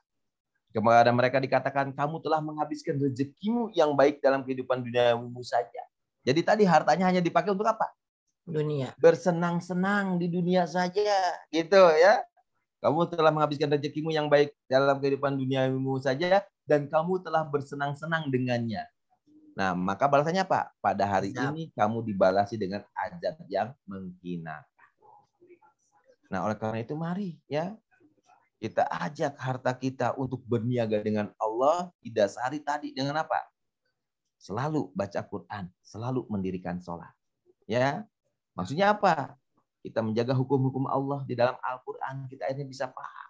Speaker 2: Kepada mereka dikatakan, kamu telah menghabiskan rezekimu yang baik dalam kehidupan duniawimu saja. Jadi tadi hartanya hanya dipakai untuk apa?
Speaker 1: Dunia.
Speaker 2: Bersenang-senang di dunia saja, gitu ya. Kamu telah menghabiskan rezekimu yang baik dalam kehidupan duniawimu saja dan kamu telah bersenang-senang dengannya. Nah, maka balasannya apa? Pada hari ini kamu dibalasi dengan azab yang menghina. Nah, oleh karena itu mari ya kita ajak harta kita untuk berniaga dengan Allah, didasari tadi dengan apa? Selalu baca Quran, selalu mendirikan sholat. Ya, maksudnya apa? Kita menjaga hukum-hukum Allah di dalam Al-Quran, kita akhirnya bisa paham.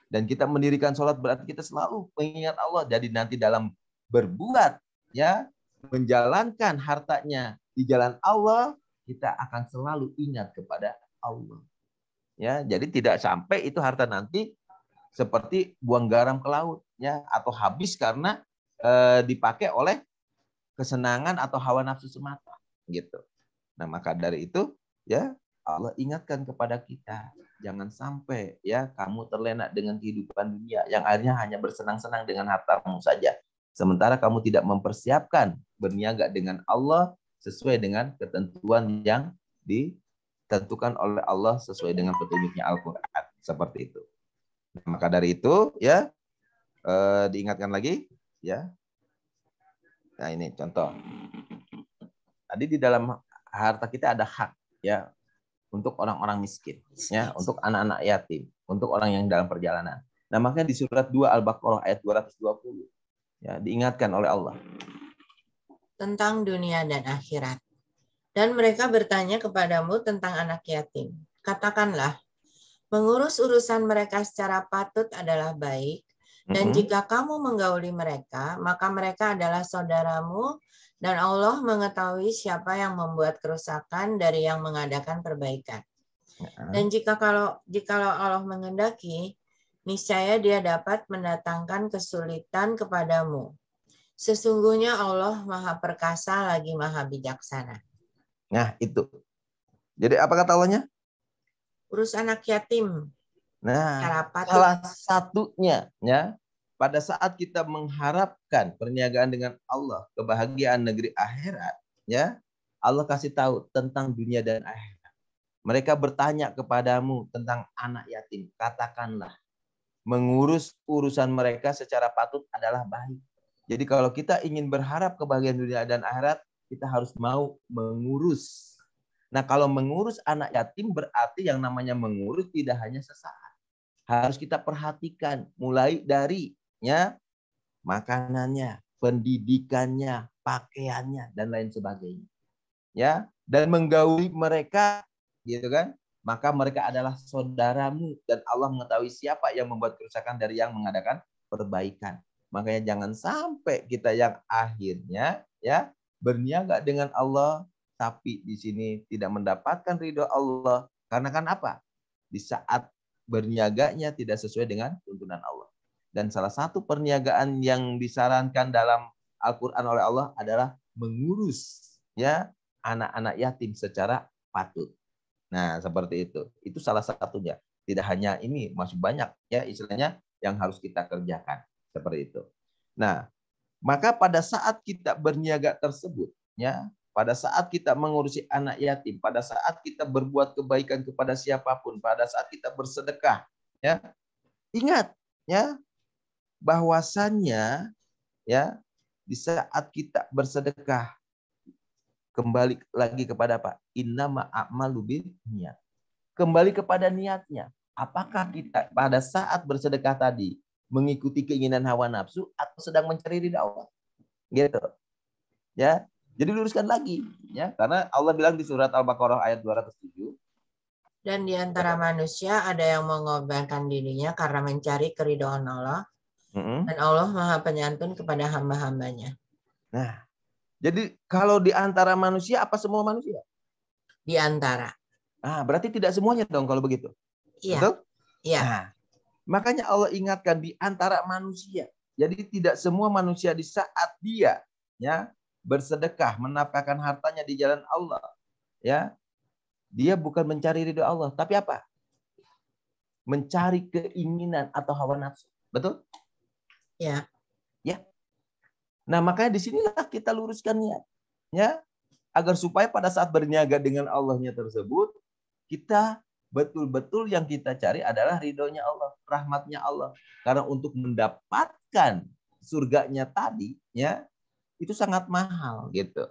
Speaker 2: Dan kita mendirikan sholat berarti kita selalu mengingat Allah. Jadi nanti dalam berbuat, ya, menjalankan hartanya di jalan Allah, kita akan selalu ingat kepada Allah. Ya, jadi tidak sampai itu harta nanti seperti buang garam ke laut, ya, atau habis karena dipakai oleh kesenangan atau hawa nafsu semata, gitu. Nah, maka dari itu, ya, Allah ingatkan kepada kita, jangan sampai ya kamu terlena dengan kehidupan dunia yang akhirnya hanya bersenang-senang dengan hartamu saja. Sementara kamu tidak mempersiapkan berniaga dengan Allah sesuai dengan ketentuan yang ditentukan oleh Allah sesuai dengan petunjuknya Al-Quran. Seperti itu. Nah, maka dari itu ya diingatkan lagi ya. Nah, ini contoh. Tadi di dalam harta kita ada hak ya. Untuk orang-orang miskin, ya, untuk anak-anak yatim, untuk orang yang dalam perjalanan. Nah, makanya di surat 2 Al-Baqarah ayat 220, ya, diingatkan oleh Allah
Speaker 1: tentang dunia dan akhirat. Dan mereka bertanya kepadamu tentang anak yatim. Katakanlah, mengurus urusan mereka secara patut adalah baik, dan jika kamu menggauli mereka, maka mereka adalah saudaramu, dan Allah mengetahui siapa yang membuat kerusakan dari yang mengadakan perbaikan. Dan jikalau Allah mengendaki, niscaya Dia dapat mendatangkan kesulitan kepadamu. Sesungguhnya Allah Maha Perkasa lagi Maha Bijaksana.
Speaker 2: Nah, itu. Jadi apa kata Allahnya?
Speaker 1: Urus anak yatim.
Speaker 2: Nah, salah satunya ya, pada saat kita mengharapkan perniagaan dengan Allah, kebahagiaan negeri akhirat, ya, Allah kasih tahu tentang dunia dan akhirat. Mereka bertanya kepadamu tentang anak yatim. Katakanlah, mengurus urusan mereka secara patut adalah baik. Jadi kalau kita ingin berharap kebahagiaan dunia dan akhirat, kita harus mau mengurus. Nah, kalau mengurus anak yatim berarti yang namanya mengurus tidak hanya sesaat. Harus kita perhatikan mulai dari ya makanannya, pendidikannya, pakaiannya dan lain sebagainya. Ya, dan menggauli mereka gitu kan? Maka mereka adalah saudaramu dan Allah mengetahui siapa yang membuat kerusakan dari yang mengadakan perbaikan. Makanya jangan sampai kita yang akhirnya ya berniaga dengan Allah tapi di sini tidak mendapatkan ridho Allah. Karena kan apa? Di saat berniaganya tidak sesuai dengan tuntunan Allah. Dan salah satu perniagaan yang disarankan dalam Al-Quran oleh Allah adalah mengurus ya anak-anak yatim secara patut. Nah, seperti itu. Itu salah satunya. Tidak hanya ini, masih banyak ya istilahnya yang harus kita kerjakan. Seperti itu. Nah, maka pada saat kita berniaga tersebut, ya, pada saat kita mengurusi anak yatim, pada saat kita berbuat kebaikan kepada siapapun, pada saat kita bersedekah, ya, ingat, ya, bahwasannya, ya, di saat kita bersedekah, kembali lagi kepada apa? Innama a'malu binniyat. Kembali kepada niatnya. Apakah kita pada saat bersedekah tadi mengikuti keinginan hawa nafsu atau sedang mencari ridha Allah? Gitu. Ya. Jadi luruskan lagi, ya. Karena Allah bilang di surat Al-Baqarah ayat 207.
Speaker 1: Dan di antara manusia ada yang mengorbankan dirinya karena mencari keridhaan Allah. Dan Allah Maha Penyantun kepada hamba-hambanya.
Speaker 2: Nah, jadi kalau di antara manusia, apa semua manusia?
Speaker 1: Di antara.
Speaker 2: Nah, berarti tidak semuanya dong kalau begitu.
Speaker 1: Iya.
Speaker 2: Betul?
Speaker 1: Iya.
Speaker 2: Nah, makanya Allah ingatkan di antara manusia. Jadi tidak semua manusia di saat dia, ya, bersedekah, menafkahkan hartanya di jalan Allah, ya, dia bukan mencari ridho Allah, tapi apa? Mencari keinginan atau hawa nafsu. Betul?
Speaker 1: Ya.
Speaker 2: Ya. Nah, makanya disinilah kita luruskan niat, ya, agar supaya pada saat berniaga dengan Allahnya tersebut, kita betul-betul yang kita cari adalah ridhonya Allah, rahmatnya Allah. Karena untuk mendapatkan surganya tadi, ya, itu sangat mahal, gitu.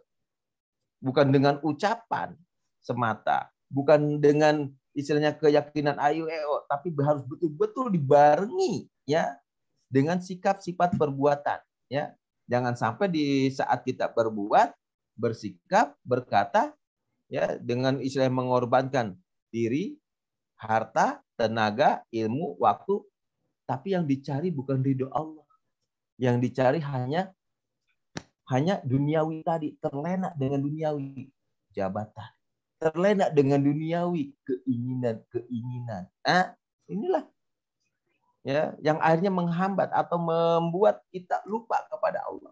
Speaker 2: Bukan dengan ucapan semata, bukan dengan istilahnya keyakinan ayu tapi harus betul-betul dibarengi, ya, dengan sikap sifat perbuatan, ya. Jangan sampai di saat kita berbuat, bersikap, berkata, ya, dengan istilah mengorbankan diri, harta, tenaga, ilmu, waktu, tapi yang dicari bukan ridho Allah. Yang dicari hanya duniawi tadi, terlena dengan duniawi, jabatan, terlena dengan duniawi, keinginan. Inilah, ya, yang akhirnya menghambat atau membuat kita lupa kepada Allah.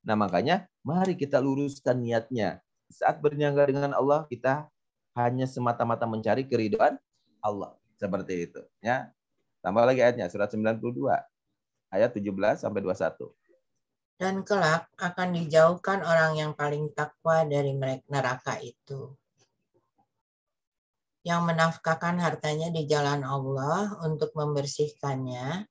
Speaker 2: Nah, makanya mari kita luruskan niatnya. Saat berniaga dengan Allah, kita hanya semata-mata mencari keridhaan Allah. Seperti itu, ya. Tambah lagi ayatnya, surat 92 ayat 17 sampai 21.
Speaker 1: Dan kelak akan dijauhkan orang yang paling takwa dari neraka itu, yang menafkahkan hartanya di jalan Allah untuk membersihkannya,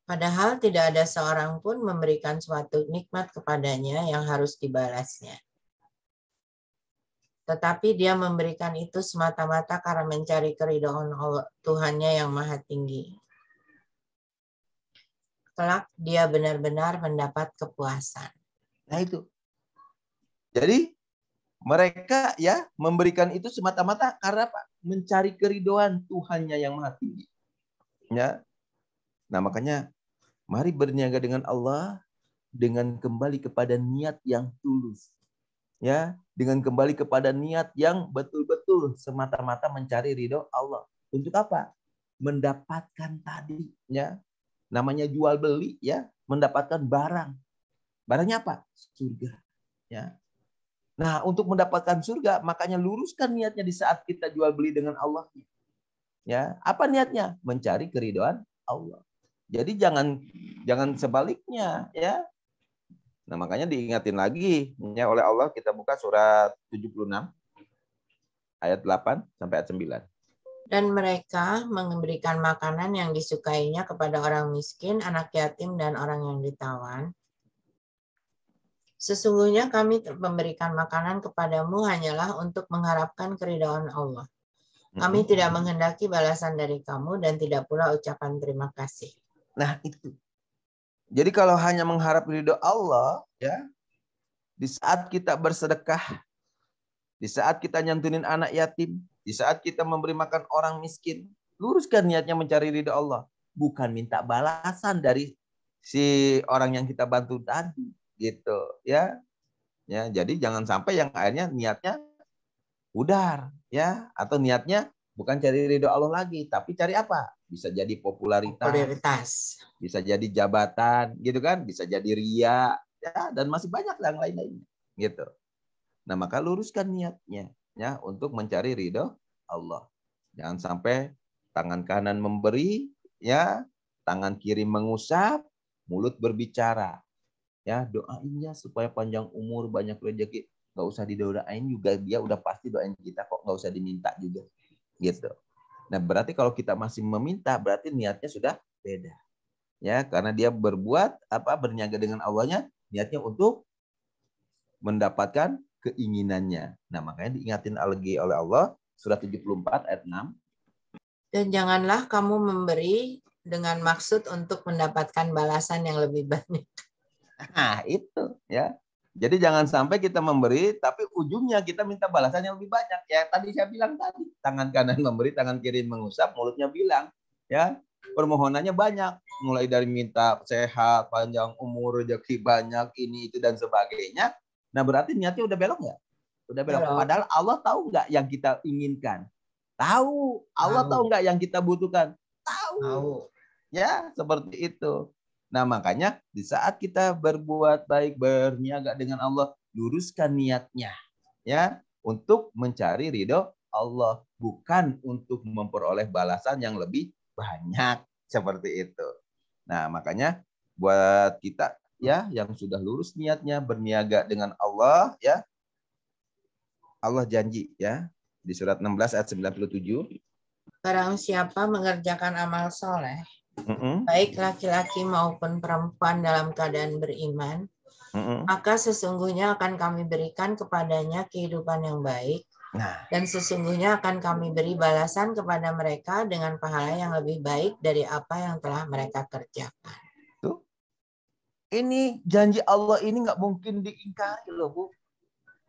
Speaker 1: padahal tidak ada seorang pun memberikan suatu nikmat kepadanya yang harus dibalasnya. Tetapi dia memberikan itu semata-mata karena mencari keridhaan Tuhannya yang Maha Tinggi. Kelak dia benar-benar mendapat kepuasan.
Speaker 2: Nah itu. Jadi mereka, ya, memberikan itu semata-mata karena apa? Mencari keridhaan Tuhannya yang Maha Tinggi. Ya. Nah, makanya mari berniaga dengan Allah dengan kembali kepada niat yang tulus. Ya, dengan kembali kepada niat yang betul-betul semata-mata mencari ridho Allah. Untuk apa? Mendapatkan tadi, ya. Namanya jual beli, ya, mendapatkan barang. Barangnya apa? Surga, ya. Nah, untuk mendapatkan surga, makanya luruskan niatnya di saat kita jual beli dengan Allah. Ya, apa niatnya? Mencari keridhaan Allah. Jadi jangan sebaliknya, ya. Nah, makanya diingatin lagi, ya, oleh Allah. Kita buka surat 76 ayat 8 sampai ayat 9.
Speaker 1: Dan mereka memberikan makanan yang disukainya kepada orang miskin, anak yatim, dan orang yang ditawan. Sesungguhnya kami memberikan makanan kepadamu hanyalah untuk mengharapkan keridhaan Allah. Kami tidak menghendaki balasan dari kamu dan tidak pula ucapan terima kasih.
Speaker 2: Nah, itu. Jadi kalau hanya mengharap ridho Allah, ya, di saat kita bersedekah, di saat kita nyantunin anak yatim, di saat kita memberi makan orang miskin, luruskan niatnya mencari ridho Allah, bukan minta balasan dari si orang yang kita bantu tadi, gitu, ya. Ya, jadi jangan sampai yang akhirnya niatnya pudar, ya, atau niatnya bukan cari ridho Allah lagi, tapi cari apa? Bisa jadi popularitas, bisa jadi jabatan, gitu kan? Bisa jadi ria, ya, dan masih banyak yang lain-lainnya, gitu. Nah, maka luruskan niatnya, ya, untuk mencari ridho Allah. Jangan sampai tangan kanan memberi, ya, tangan kiri mengusap, mulut berbicara. Ya, doainnya supaya panjang umur, banyak rezeki. Nggak usah didoain juga, dia udah pasti doain kita kok, nggak usah diminta juga. Gitu. Nah, berarti kalau kita masih meminta, berarti niatnya sudah beda. Ya, karena dia berbuat berniaga dengan Allahnya, niatnya untuk mendapatkan keinginannya. Nah, makanya diingatin lagi oleh Allah surat 74 ayat 6.
Speaker 1: Dan janganlah kamu memberi dengan maksud untuk mendapatkan balasan yang lebih banyak.
Speaker 2: Nah, itu ya. Jadi jangan sampai kita memberi tapi ujungnya kita minta balasan yang lebih banyak. Ya, tadi saya bilang tadi, tangan kanan memberi, tangan kiri mengusap, mulutnya bilang, ya. Permohonannya banyak, mulai dari minta sehat, panjang umur, rezeki banyak, ini itu dan sebagainya. Nah, berarti niatnya udah belok nggak? Udah belok. Padahal Allah tahu nggak yang kita inginkan? Tahu. Allah tahu nggak yang kita butuhkan? Tahu. Ya, seperti itu. Nah, makanya di saat kita berbuat baik, berniaga dengan Allah, luruskan niatnya, ya, untuk mencari ridho Allah, bukan untuk memperoleh balasan yang lebih banyak, seperti itu. Nah, makanya buat kita ya yang sudah lurus niatnya berniaga dengan Allah, ya, Allah janji ya di surat 16 ayat 97.
Speaker 1: Barang siapa mengerjakan amal soleh, baik laki-laki maupun perempuan dalam keadaan beriman, maka sesungguhnya akan kami berikan kepadanya kehidupan yang baik, dan sesungguhnya akan kami beri balasan kepada mereka dengan pahala yang lebih baik dari apa yang telah mereka kerjakan.
Speaker 2: Tuh. Ini janji Allah ini nggak mungkin diingkari loh, Bu.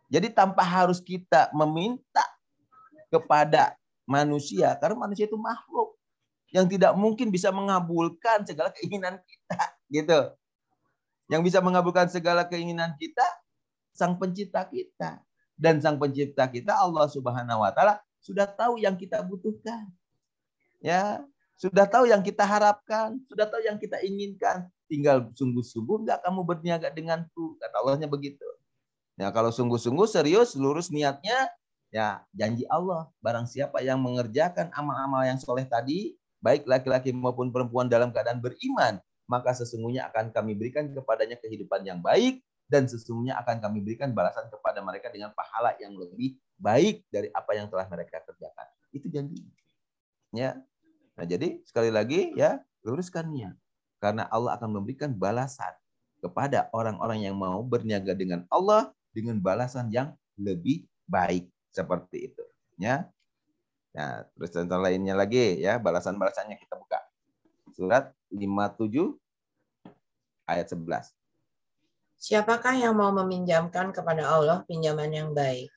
Speaker 2: Jadi tanpa harus kita meminta kepada manusia, karena manusia itu makhluk yang tidak mungkin bisa mengabulkan segala keinginan kita, gitu. Yang bisa mengabulkan segala keinginan kita, Sang Pencipta kita. Dan Sang Pencipta kita, Allah Subhanahu wa Ta'ala, sudah tahu yang kita butuhkan. Ya, sudah tahu yang kita harapkan, sudah tahu yang kita inginkan. Tinggal sungguh-sungguh enggak kamu berniaga denganku, kata Allahnya begitu. Ya, kalau sungguh-sungguh serius, lurus niatnya, ya janji Allah, barang siapa yang mengerjakan amal-amal yang soleh tadi, baik laki-laki maupun perempuan dalam keadaan beriman, maka sesungguhnya akan kami berikan kepadanya kehidupan yang baik, dan sesungguhnya akan kami berikan balasan kepada mereka dengan pahala yang lebih baik dari apa yang telah mereka kerjakan. Itu janji. Ya. Nah, jadi sekali lagi ya, luruskan niat. Karena Allah akan memberikan balasan kepada orang-orang yang mau berniaga dengan Allah dengan balasan yang lebih baik, seperti itu. Ya. Nah, terus contoh lainnya lagi ya, balasan-balasannya kita buka. Surat 57 ayat 11.
Speaker 1: Siapakah yang mau meminjamkan kepada Allah pinjaman yang baik?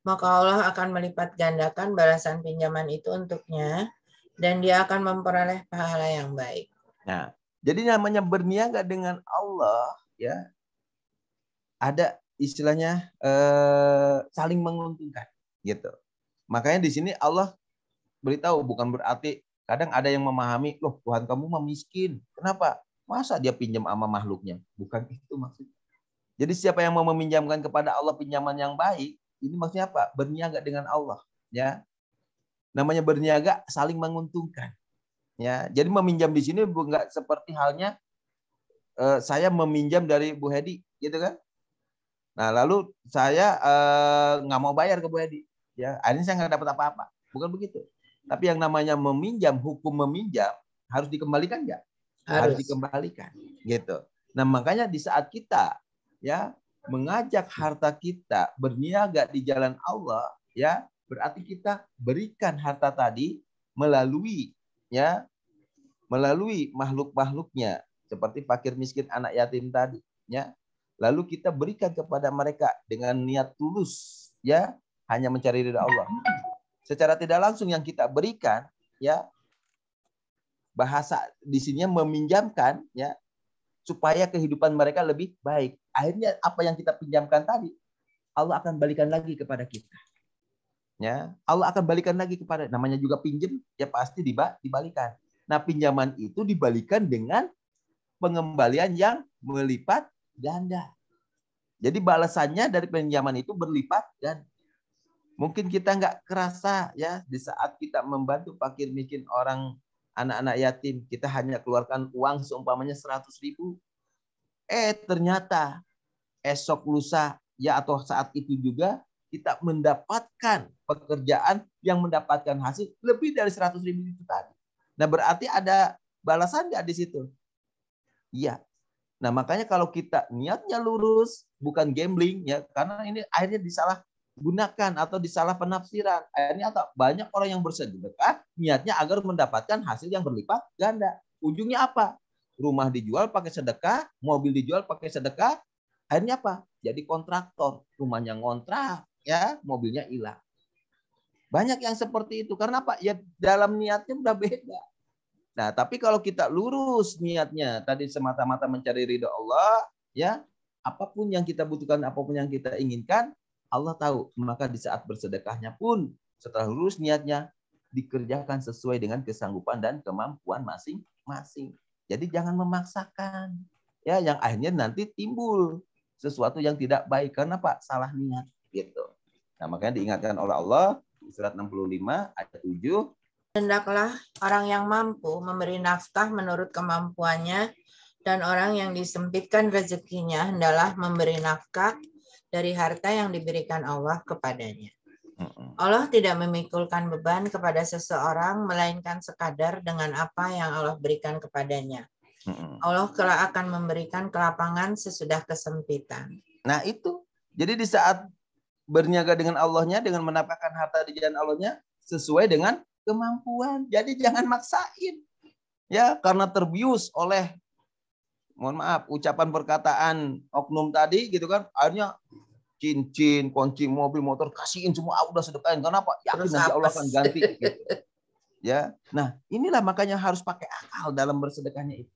Speaker 1: Maka Allah akan melipat gandakan balasan pinjaman itu untuknya, dan dia akan memperoleh pahala yang baik.
Speaker 2: Nah, jadi namanya berniaga dengan Allah, ya, ada istilahnya saling menguntungkan, gitu. Makanya di sini Allah beritahu, bukan berarti kadang ada yang memahami, loh Tuhan kamu mah miskin, kenapa? Masa dia pinjam sama makhluknya? Bukan itu maksudnya. Jadi siapa yang mau meminjamkan kepada Allah pinjaman yang baik, ini maksudnya apa? Berniaga dengan Allah, ya. Namanya berniaga saling menguntungkan. Ya, jadi meminjam di sini enggak seperti halnya saya meminjam dari Bu Hedi, gitu kan? Nah, lalu saya nggak mau bayar ke Bu Hedi, ya. Akhirnya saya nggak dapat apa-apa. Bukan begitu. Tapi yang namanya meminjam, hukum meminjam harus dikembalikan nggak? Harus dikembalikan, gitu. Nah, makanya di saat kita ya mengajak harta kita berniaga di jalan Allah, ya, berarti kita berikan harta tadi melalui makhluk-makhluknya seperti fakir miskin anak yatim tadi, ya. Lalu kita berikan kepada mereka dengan niat tulus, ya, hanya mencari ridha Allah. Secara tidak langsung yang kita berikan, ya, bahasa di sininya meminjamkan, ya, supaya kehidupan mereka lebih baik. Akhirnya apa yang kita pinjamkan tadi, Allah akan balikan lagi kepada kita. Ya, Allah akan balikan lagi kepada, namanya juga pinjam, ya pasti dibalikan. Nah, pinjaman itu dibalikan dengan pengembalian yang melipat ganda. Jadi balasannya dari pinjaman itu berlipat ganda. Mungkin kita nggak kerasa ya di saat kita membantu fakir miskin orang anak-anak yatim, kita hanya keluarkan uang seumpamanya 100.000. Ternyata esok lusa ya atau saat itu juga kita mendapatkan pekerjaan yang mendapatkan hasil lebih dari 100.000 itu tadi. Nah, berarti ada balasan nggak di situ? Iya. Nah, makanya kalau kita niatnya lurus, bukan gambling ya, karena ini akhirnya disalahgunakan atau disalah penafsiran. Akhirnya banyak orang yang bersedekah niatnya agar mendapatkan hasil yang berlipat ganda. Ujungnya apa? Rumah dijual pakai sedekah, mobil dijual pakai sedekah. Akhirnya apa? Jadi kontraktor, rumahnya ngontrak, ya, mobilnya hilang. Banyak yang seperti itu. Karena apa? Ya dalam niatnya udah beda. Nah, tapi kalau kita lurus niatnya tadi semata-mata mencari ridho Allah, ya, apapun yang kita butuhkan, apapun yang kita inginkan, Allah tahu. Maka di saat bersedekahnya pun setelah lurus niatnya dikerjakan sesuai dengan kesanggupan dan kemampuan masing-masing. Jadi jangan memaksakan. Ya, yang akhirnya nanti timbul sesuatu yang tidak baik karena Pak salah niat gitu. Nah, makanya diingatkan oleh Allah di surat 65 ayat 7,
Speaker 1: hendaklah orang yang mampu memberi nafkah menurut kemampuannya, dan orang yang disempitkan rezekinya hendaklah memberi nafkah dari harta yang diberikan Allah kepadanya. Allah tidak memikulkan beban kepada seseorang, melainkan sekadar dengan apa yang Allah berikan kepadanya. Allah kelak akan memberikan kelapangan sesudah kesempitan.
Speaker 2: Nah itu, jadi di saat berniaga dengan Allahnya, dengan menafkahkan harta di jalan Allahnya, sesuai dengan kemampuan. Jadi jangan maksain. Ya, karena terbius oleh, mohon maaf, ucapan perkataan oknum tadi gitu kan, akhirnya cincin, kunci mobil, motor, kasihin semua, udah sedekahin. Kenapa? Yakin nanti Allah akan ganti. Gitu. Ya, nah inilah makanya harus pakai akal dalam bersedekahnya itu.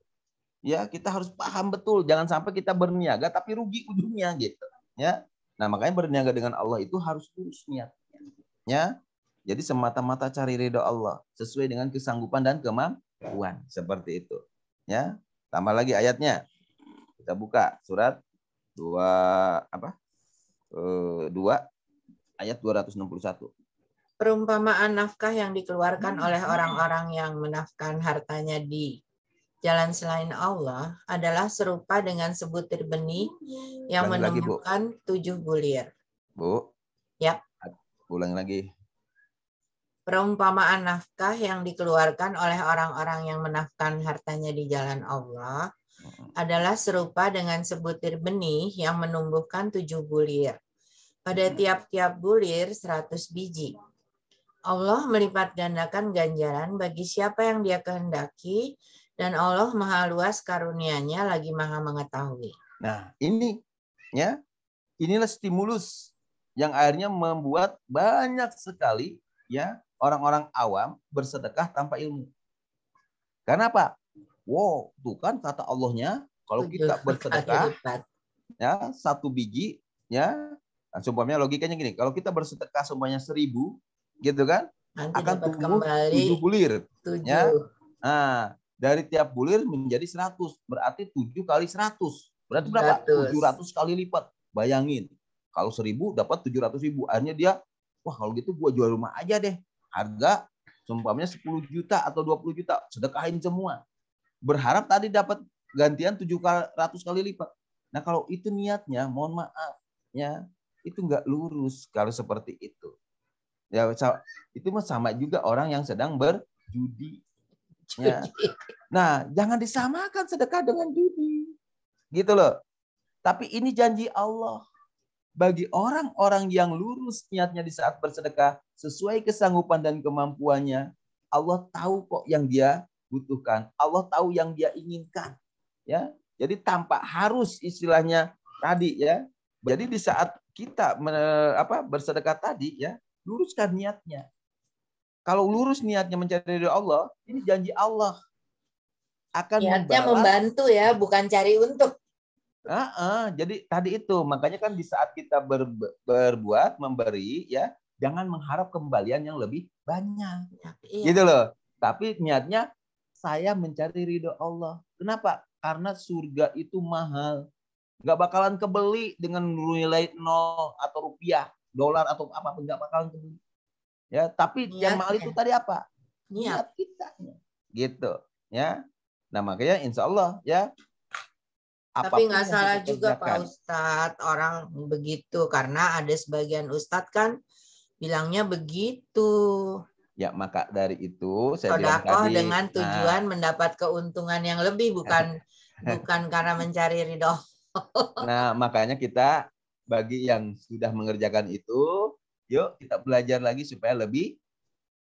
Speaker 2: Ya, kita harus paham betul, jangan sampai kita berniaga tapi rugi ujungnya gitu. Ya, nah makanya berniaga dengan Allah itu harus lurus niatnya. Ya, jadi semata-mata cari ridho Allah sesuai dengan kesanggupan dan kemampuan seperti itu. Ya, tambah lagi ayatnya. Kita buka surat 2 ayat 261.
Speaker 1: Perumpamaan nafkah yang dikeluarkan oleh orang-orang yang menafkahkan hartanya di jalan selain Allah adalah serupa dengan sebutir benih yang menumbuhkan 7 bulir.
Speaker 2: Bu.
Speaker 1: Ya.
Speaker 2: Ulangi lagi.
Speaker 1: Perumpamaan nafkah yang dikeluarkan oleh orang-orang yang menafkahkan hartanya di jalan Allah adalah serupa dengan sebutir benih yang menumbuhkan 7 bulir. Pada tiap-tiap bulir 100 biji. Allah melipat gandakan ganjaran bagi siapa yang Dia kehendaki, dan Allah Maha Luas karunia-Nya lagi Maha mengetahui.
Speaker 2: Nah, ini ya, inilah stimulus yang akhirnya membuat banyak sekali ya orang-orang awam bersedekah tanpa ilmu. Karena apa? Wow, tuh kan kata Allahnya, kalau kita bersedekah ya 1 biji ya, nah, sumpahnya logikanya gini, kalau kita bersedekah semuanya 1.000 gitu kan,
Speaker 1: nanti
Speaker 2: akan
Speaker 1: dapat
Speaker 2: tumbuh
Speaker 1: kembali
Speaker 2: 7 bulir.
Speaker 1: 7.
Speaker 2: Ya. Nah, dari tiap bulir menjadi 100, berarti 7 kali 100. Berarti berapa? 700 kali lipat. Bayangin, kalau 1.000 dapat 700.000. Akhirnya dia, wah kalau gitu gua jual rumah aja deh. Harga seumpamanya 10 juta atau 20 juta, sedekahin semua. Berharap tadi dapat gantian 700 kali lipat. Nah, kalau itu niatnya, mohon maaf, ya, itu nggak lurus kalau seperti itu. Ya, itu sama juga orang yang sedang berjudi. Ya. Nah, jangan disamakan sedekah dengan judi. Gitu loh. Tapi ini janji Allah. Bagi orang-orang yang lurus niatnya di saat bersedekah sesuai kesanggupan dan kemampuannya, Allah tahu kok yang dia butuhkan. Allah tahu yang dia inginkan. Ya. Jadi tanpa harus istilahnya tadi ya. Jadi di saat kita bersedekah tadi ya, luruskan niatnya. Kalau lurus niatnya mencari ridho Allah, ini janji Allah akan
Speaker 1: niatnya membantu ya, bukan cari untuk.
Speaker 2: Jadi tadi itu makanya kan di saat kita berbuat memberi ya, jangan mengharap kembalian yang lebih banyak. Iya. Gitu loh. Tapi niatnya saya mencari ridho Allah. Kenapa? Karena surga itu mahal. Nggak bakalan kebeli dengan nilai 0 atau rupiah, dolar atau apa, nggak bakalan kebeli. Ya, tapi niatnya. Yang mahal itu tadi apa? Niat kita. gitu ya. Nah makanya insya Allah ya,
Speaker 1: Tapi
Speaker 2: apapun
Speaker 1: nggak
Speaker 2: yang
Speaker 1: salah
Speaker 2: kita
Speaker 1: juga Pak
Speaker 2: kerjakan
Speaker 1: Ustadz orang begitu karena ada sebagian Ustadz kan bilangnya begitu.
Speaker 2: ya, maka dari itu saya bilang
Speaker 1: Sodakoh
Speaker 2: tadi,
Speaker 1: dengan tujuan mendapat keuntungan yang lebih bukan karena mencari ridho.
Speaker 2: nah makanya kita bagi yang sudah mengerjakan itu, yuk kita belajar lagi supaya lebih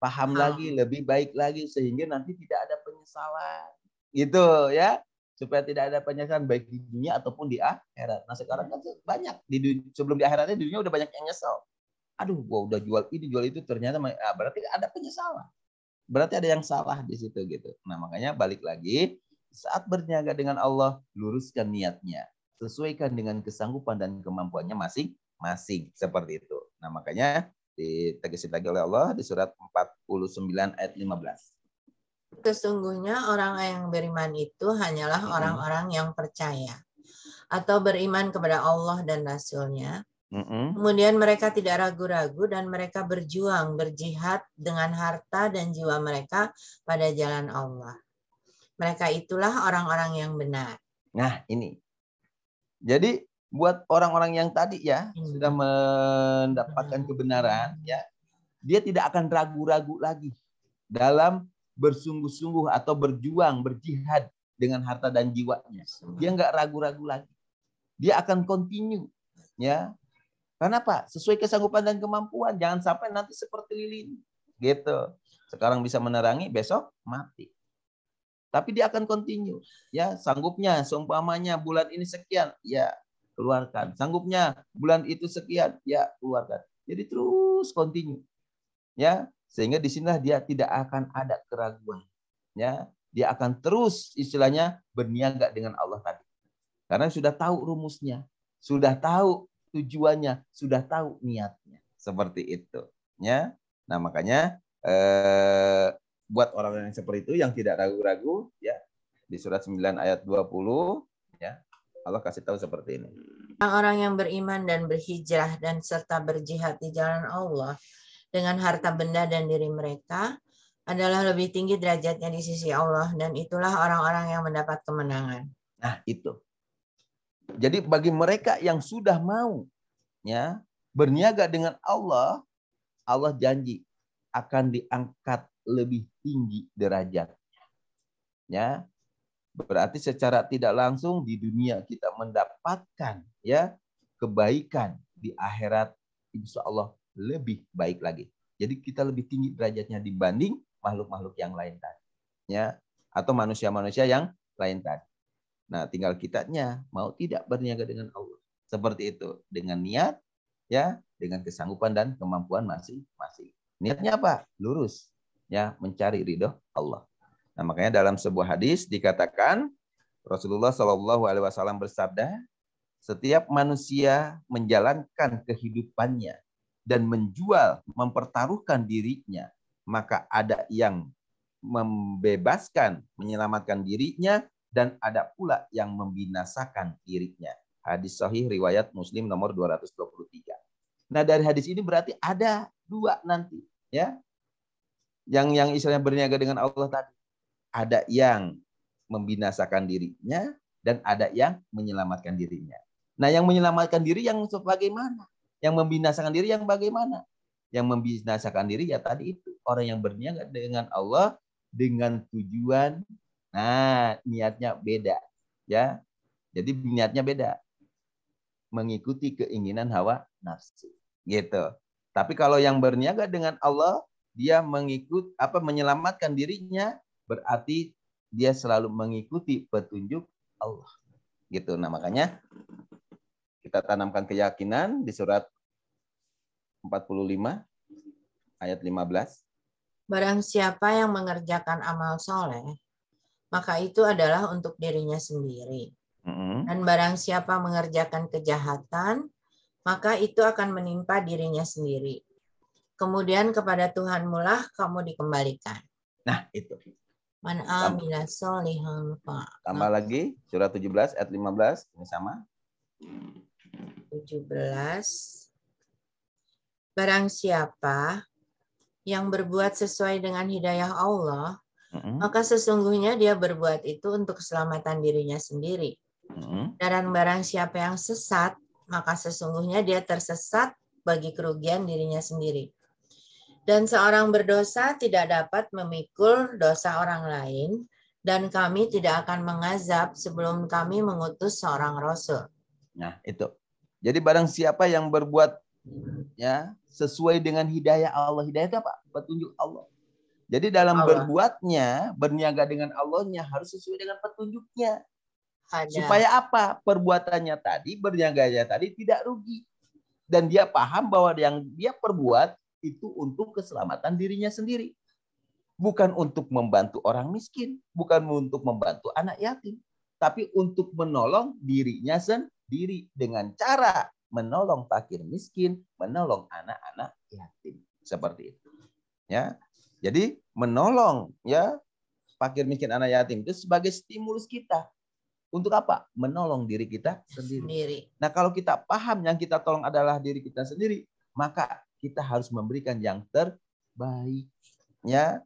Speaker 2: paham lagi, lebih baik lagi, sehingga nanti tidak ada penyesalan. Gitu ya. Supaya tidak ada penyesalan baik di dunia ataupun di akhirat. Nah sekarang kan banyak, sebelum di akhiratnya di dunia udah banyak yang nyesel. Aduh, gua udah jual ini, jual itu, ternyata berarti ada penyesalan. Berarti ada yang salah di situ gitu. Nah makanya balik lagi, saat berniaga dengan Allah, luruskan niatnya. Sesuaikan dengan kesanggupan dan kemampuannya masing-masing. Seperti itu. Nah makanya ditegaskan lagi oleh Allah di surat 49 ayat 15.
Speaker 1: Sesungguhnya orang yang beriman itu hanyalah orang-orang yang percaya atau beriman kepada Allah dan Rasul-Nya. Kemudian mereka tidak ragu-ragu dan mereka berjuang, berjihad dengan harta dan jiwa mereka pada jalan Allah. Mereka itulah orang-orang yang benar.
Speaker 2: Nah ini. Jadi buat orang-orang yang tadi ya sudah mendapatkan kebenaran ya, dia tidak akan ragu-ragu lagi dalam bersungguh-sungguh atau berjuang, berjihad dengan harta dan jiwanya. Dia nggak ragu-ragu lagi. Dia akan continue. Ya. Karena apa? Sesuai kesanggupan dan kemampuan. Jangan sampai nanti seperti lilin. Gitu. Sekarang bisa menerangi, besok mati. Tapi dia akan continue. Ya, sanggupnya, seumpamanya bulan ini sekian, ya keluarkan. Sanggupnya bulan itu sekian, ya keluarkan. Jadi terus continue. Ya, sehingga di sinilah dia tidak akan ada keraguan. Ya, dia akan terus istilahnya berniaga dengan Allah tadi. Karena sudah tahu rumusnya, sudah tahu tujuannya, sudah tahu niatnya. Seperti itu. Ya, nah makanya buat orang yang seperti itu yang tidak ragu-ragu, ya di surat 9 ayat 20, ya Allah kasih tahu seperti ini.
Speaker 1: Orang-orang yang beriman dan berhijrah dan serta berjihad di jalan Allah dengan harta benda dan diri mereka adalah lebih tinggi derajatnya di sisi Allah dan itulah orang-orang yang mendapat kemenangan.
Speaker 2: Nah, itu. Jadi bagi mereka yang sudah mau ya berniaga dengan Allah, Allah janji akan diangkat lebih tinggi derajatnya. Ya. Berarti secara tidak langsung di dunia kita mendapatkan ya kebaikan, di akhirat insya Allah lebih baik lagi. Jadi kita lebih tinggi derajatnya dibanding makhluk-makhluk yang lain tadi. Ya, atau manusia-manusia yang lain tadi. Nah, tinggal kitanya mau tidak berniaga dengan Allah. Seperti itu, dengan niat ya, dengan kesanggupan dan kemampuan masing-masing. Niatnya apa? Lurus, ya, mencari ridho Allah. Nah, makanya dalam sebuah hadis dikatakan Rasulullah Shallallahu Alaihi Wasallam bersabda, setiap manusia menjalankan kehidupannya dan menjual, mempertaruhkan dirinya, maka ada yang membebaskan, menyelamatkan dirinya, dan ada pula yang membinasakan dirinya. Hadis sahih riwayat Muslim nomor 223. Nah, dari hadis ini berarti ada dua nanti, ya. Yang istilahnya berniaga dengan Allah tadi. Ada yang membinasakan dirinya dan ada yang menyelamatkan dirinya. Nah, yang menyelamatkan diri yang bagaimana? Yang membinasakan diri yang bagaimana? Yang membinasakan diri ya tadi itu, orang yang berniaga dengan Allah dengan tujuan, nah niatnya beda, ya. Jadi niatnya beda, mengikuti keinginan hawa nafsu, gitu. Tapi kalau yang berniaga dengan Allah, dia menyelamatkan dirinya, berarti dia selalu mengikuti petunjuk Allah, gitu. Nah makanya kita tanamkan keyakinan di surat 45 ayat 15.
Speaker 1: Barang siapa yang mengerjakan amal soleh, maka itu adalah untuk dirinya sendiri. Dan barang siapa mengerjakan kejahatan, maka itu akan menimpa dirinya sendiri. Kemudian kepada Tuhanmulah kamu dikembalikan.
Speaker 2: Nah itu.
Speaker 1: Man amila sholihan
Speaker 2: tambah lagi surat 17 ayat 15, ini sama.
Speaker 1: 17. Barang siapa yang berbuat sesuai dengan hidayah Allah, maka sesungguhnya dia berbuat itu untuk keselamatan dirinya sendiri. Dan barang siapa yang sesat, maka sesungguhnya dia tersesat bagi kerugian dirinya sendiri. Dan seorang berdosa tidak dapat memikul dosa orang lain, dan kami tidak akan mengazab sebelum kami mengutus seorang rasul.
Speaker 2: Nah, itu. Jadi barang siapa yang berbuat ya sesuai dengan hidayah Allah. Hidayah itu apa? Petunjuk Allah. Jadi dalam berbuatnya, berniaga dengan Allahnya harus sesuai dengan petunjuknya. Supaya apa? Perbuatannya tadi, berniaganya tadi tidak rugi. Dan dia paham bahwa yang dia perbuat itu untuk keselamatan dirinya sendiri. Bukan untuk membantu orang miskin. Bukan untuk membantu anak yatim. Tapi untuk menolong dirinya sendiri. Dengan cara menolong fakir miskin, menolong anak-anak yatim. Seperti itu. Ya. Jadi menolong ya fakir miskin anak yatim itu sebagai stimulus kita. Untuk apa? Menolong diri kita sendiri. Nah, kalau kita paham yang kita tolong adalah diri kita sendiri, maka kita harus memberikan yang terbaik. Ya,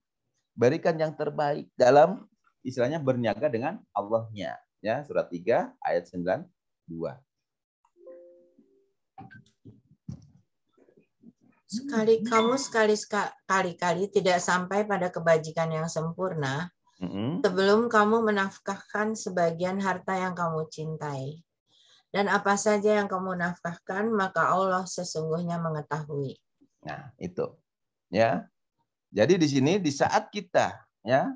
Speaker 2: berikan yang terbaik dalam istilahnya berniaga dengan Allahnya. Ya, surat 3 ayat 92.
Speaker 1: Sekali-kali tidak sampai pada kebajikan yang sempurna, sebelum kamu menafkahkan sebagian harta yang kamu cintai. Dan apa saja yang kamu nafkahkan, maka Allah sesungguhnya mengetahui.
Speaker 2: Nah, itu. Ya. Jadi di sini di saat kita ya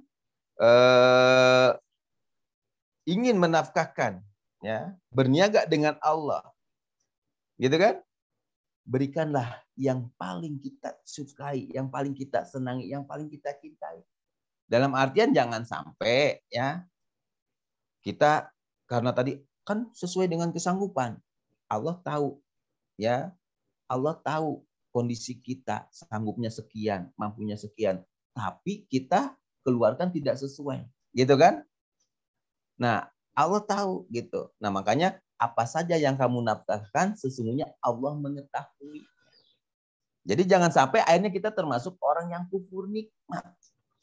Speaker 2: ingin menafkahkan ya, berniaga dengan Allah. Gitu kan? Berikanlah yang paling kita sukai, yang paling kita senangi, yang paling kita cintai. Dalam artian jangan sampai ya kita karena tadi kan sesuai dengan kesanggupan. Allah tahu ya. Allah tahu kondisi kita, sanggupnya sekian, mampunya sekian, tapi kita keluarkan tidak sesuai. Gitu kan? Nah, Allah tahu gitu. Nah, makanya apa saja yang kamu nafkahkan sesungguhnya Allah mengetahui. Jadi jangan sampai akhirnya kita termasuk orang yang kufur nikmat.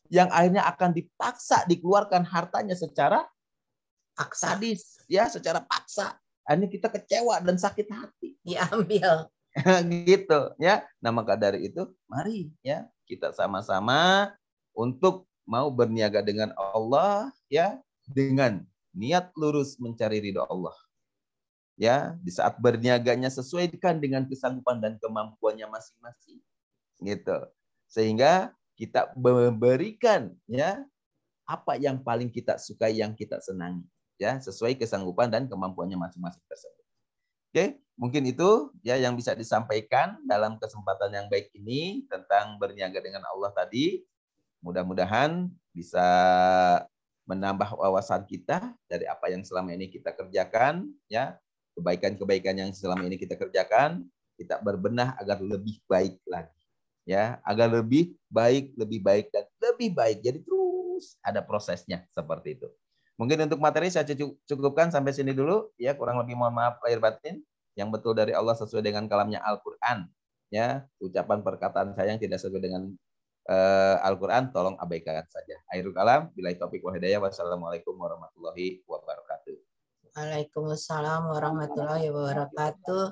Speaker 2: Yang akhirnya akan dipaksa dikeluarkan hartanya secara sadis, ya, secara paksa. Akhirnya kita kecewa dan sakit hati.
Speaker 1: Diambil.
Speaker 2: Gitu, ya. Nah, maka dari itu mari ya kita sama-sama untuk mau berniaga dengan Allah ya dengan niat lurus mencari ridho Allah. Ya, di saat berniaganya sesuaikan dengan kesanggupan dan kemampuannya masing-masing. Gitu. Sehingga kita memberikan ya apa yang paling kita sukai, yang kita senangi, ya, sesuai kesanggupan dan kemampuannya masing-masing tersebut. Oke, mungkin itu ya yang bisa disampaikan dalam kesempatan yang baik ini tentang berniaga dengan Allah tadi. Mudah-mudahan bisa menambah wawasan kita dari apa yang selama ini kita kerjakan, ya. Kebaikan-kebaikan yang selama ini kita kerjakan, kita berbenah agar lebih baik lagi. Ya, agar lebih baik dan lebih baik. Jadi terus ada prosesnya seperti itu. Mungkin untuk materi saya cukupkan sampai sini dulu, ya. Kurang lebih mohon maaf lahir batin. Yang betul dari Allah sesuai dengan kalamnya Al-Qur'an. Ya, ucapan perkataan saya yang tidak sesuai dengan Al-Qur'an tolong abaikan saja. Akhirul kalam, billahi taufiq wal hidayah. Wassalamualaikum warahmatullahi wabarakatuh.
Speaker 1: Waalaikumsalam warahmatullahi wabarakatuh.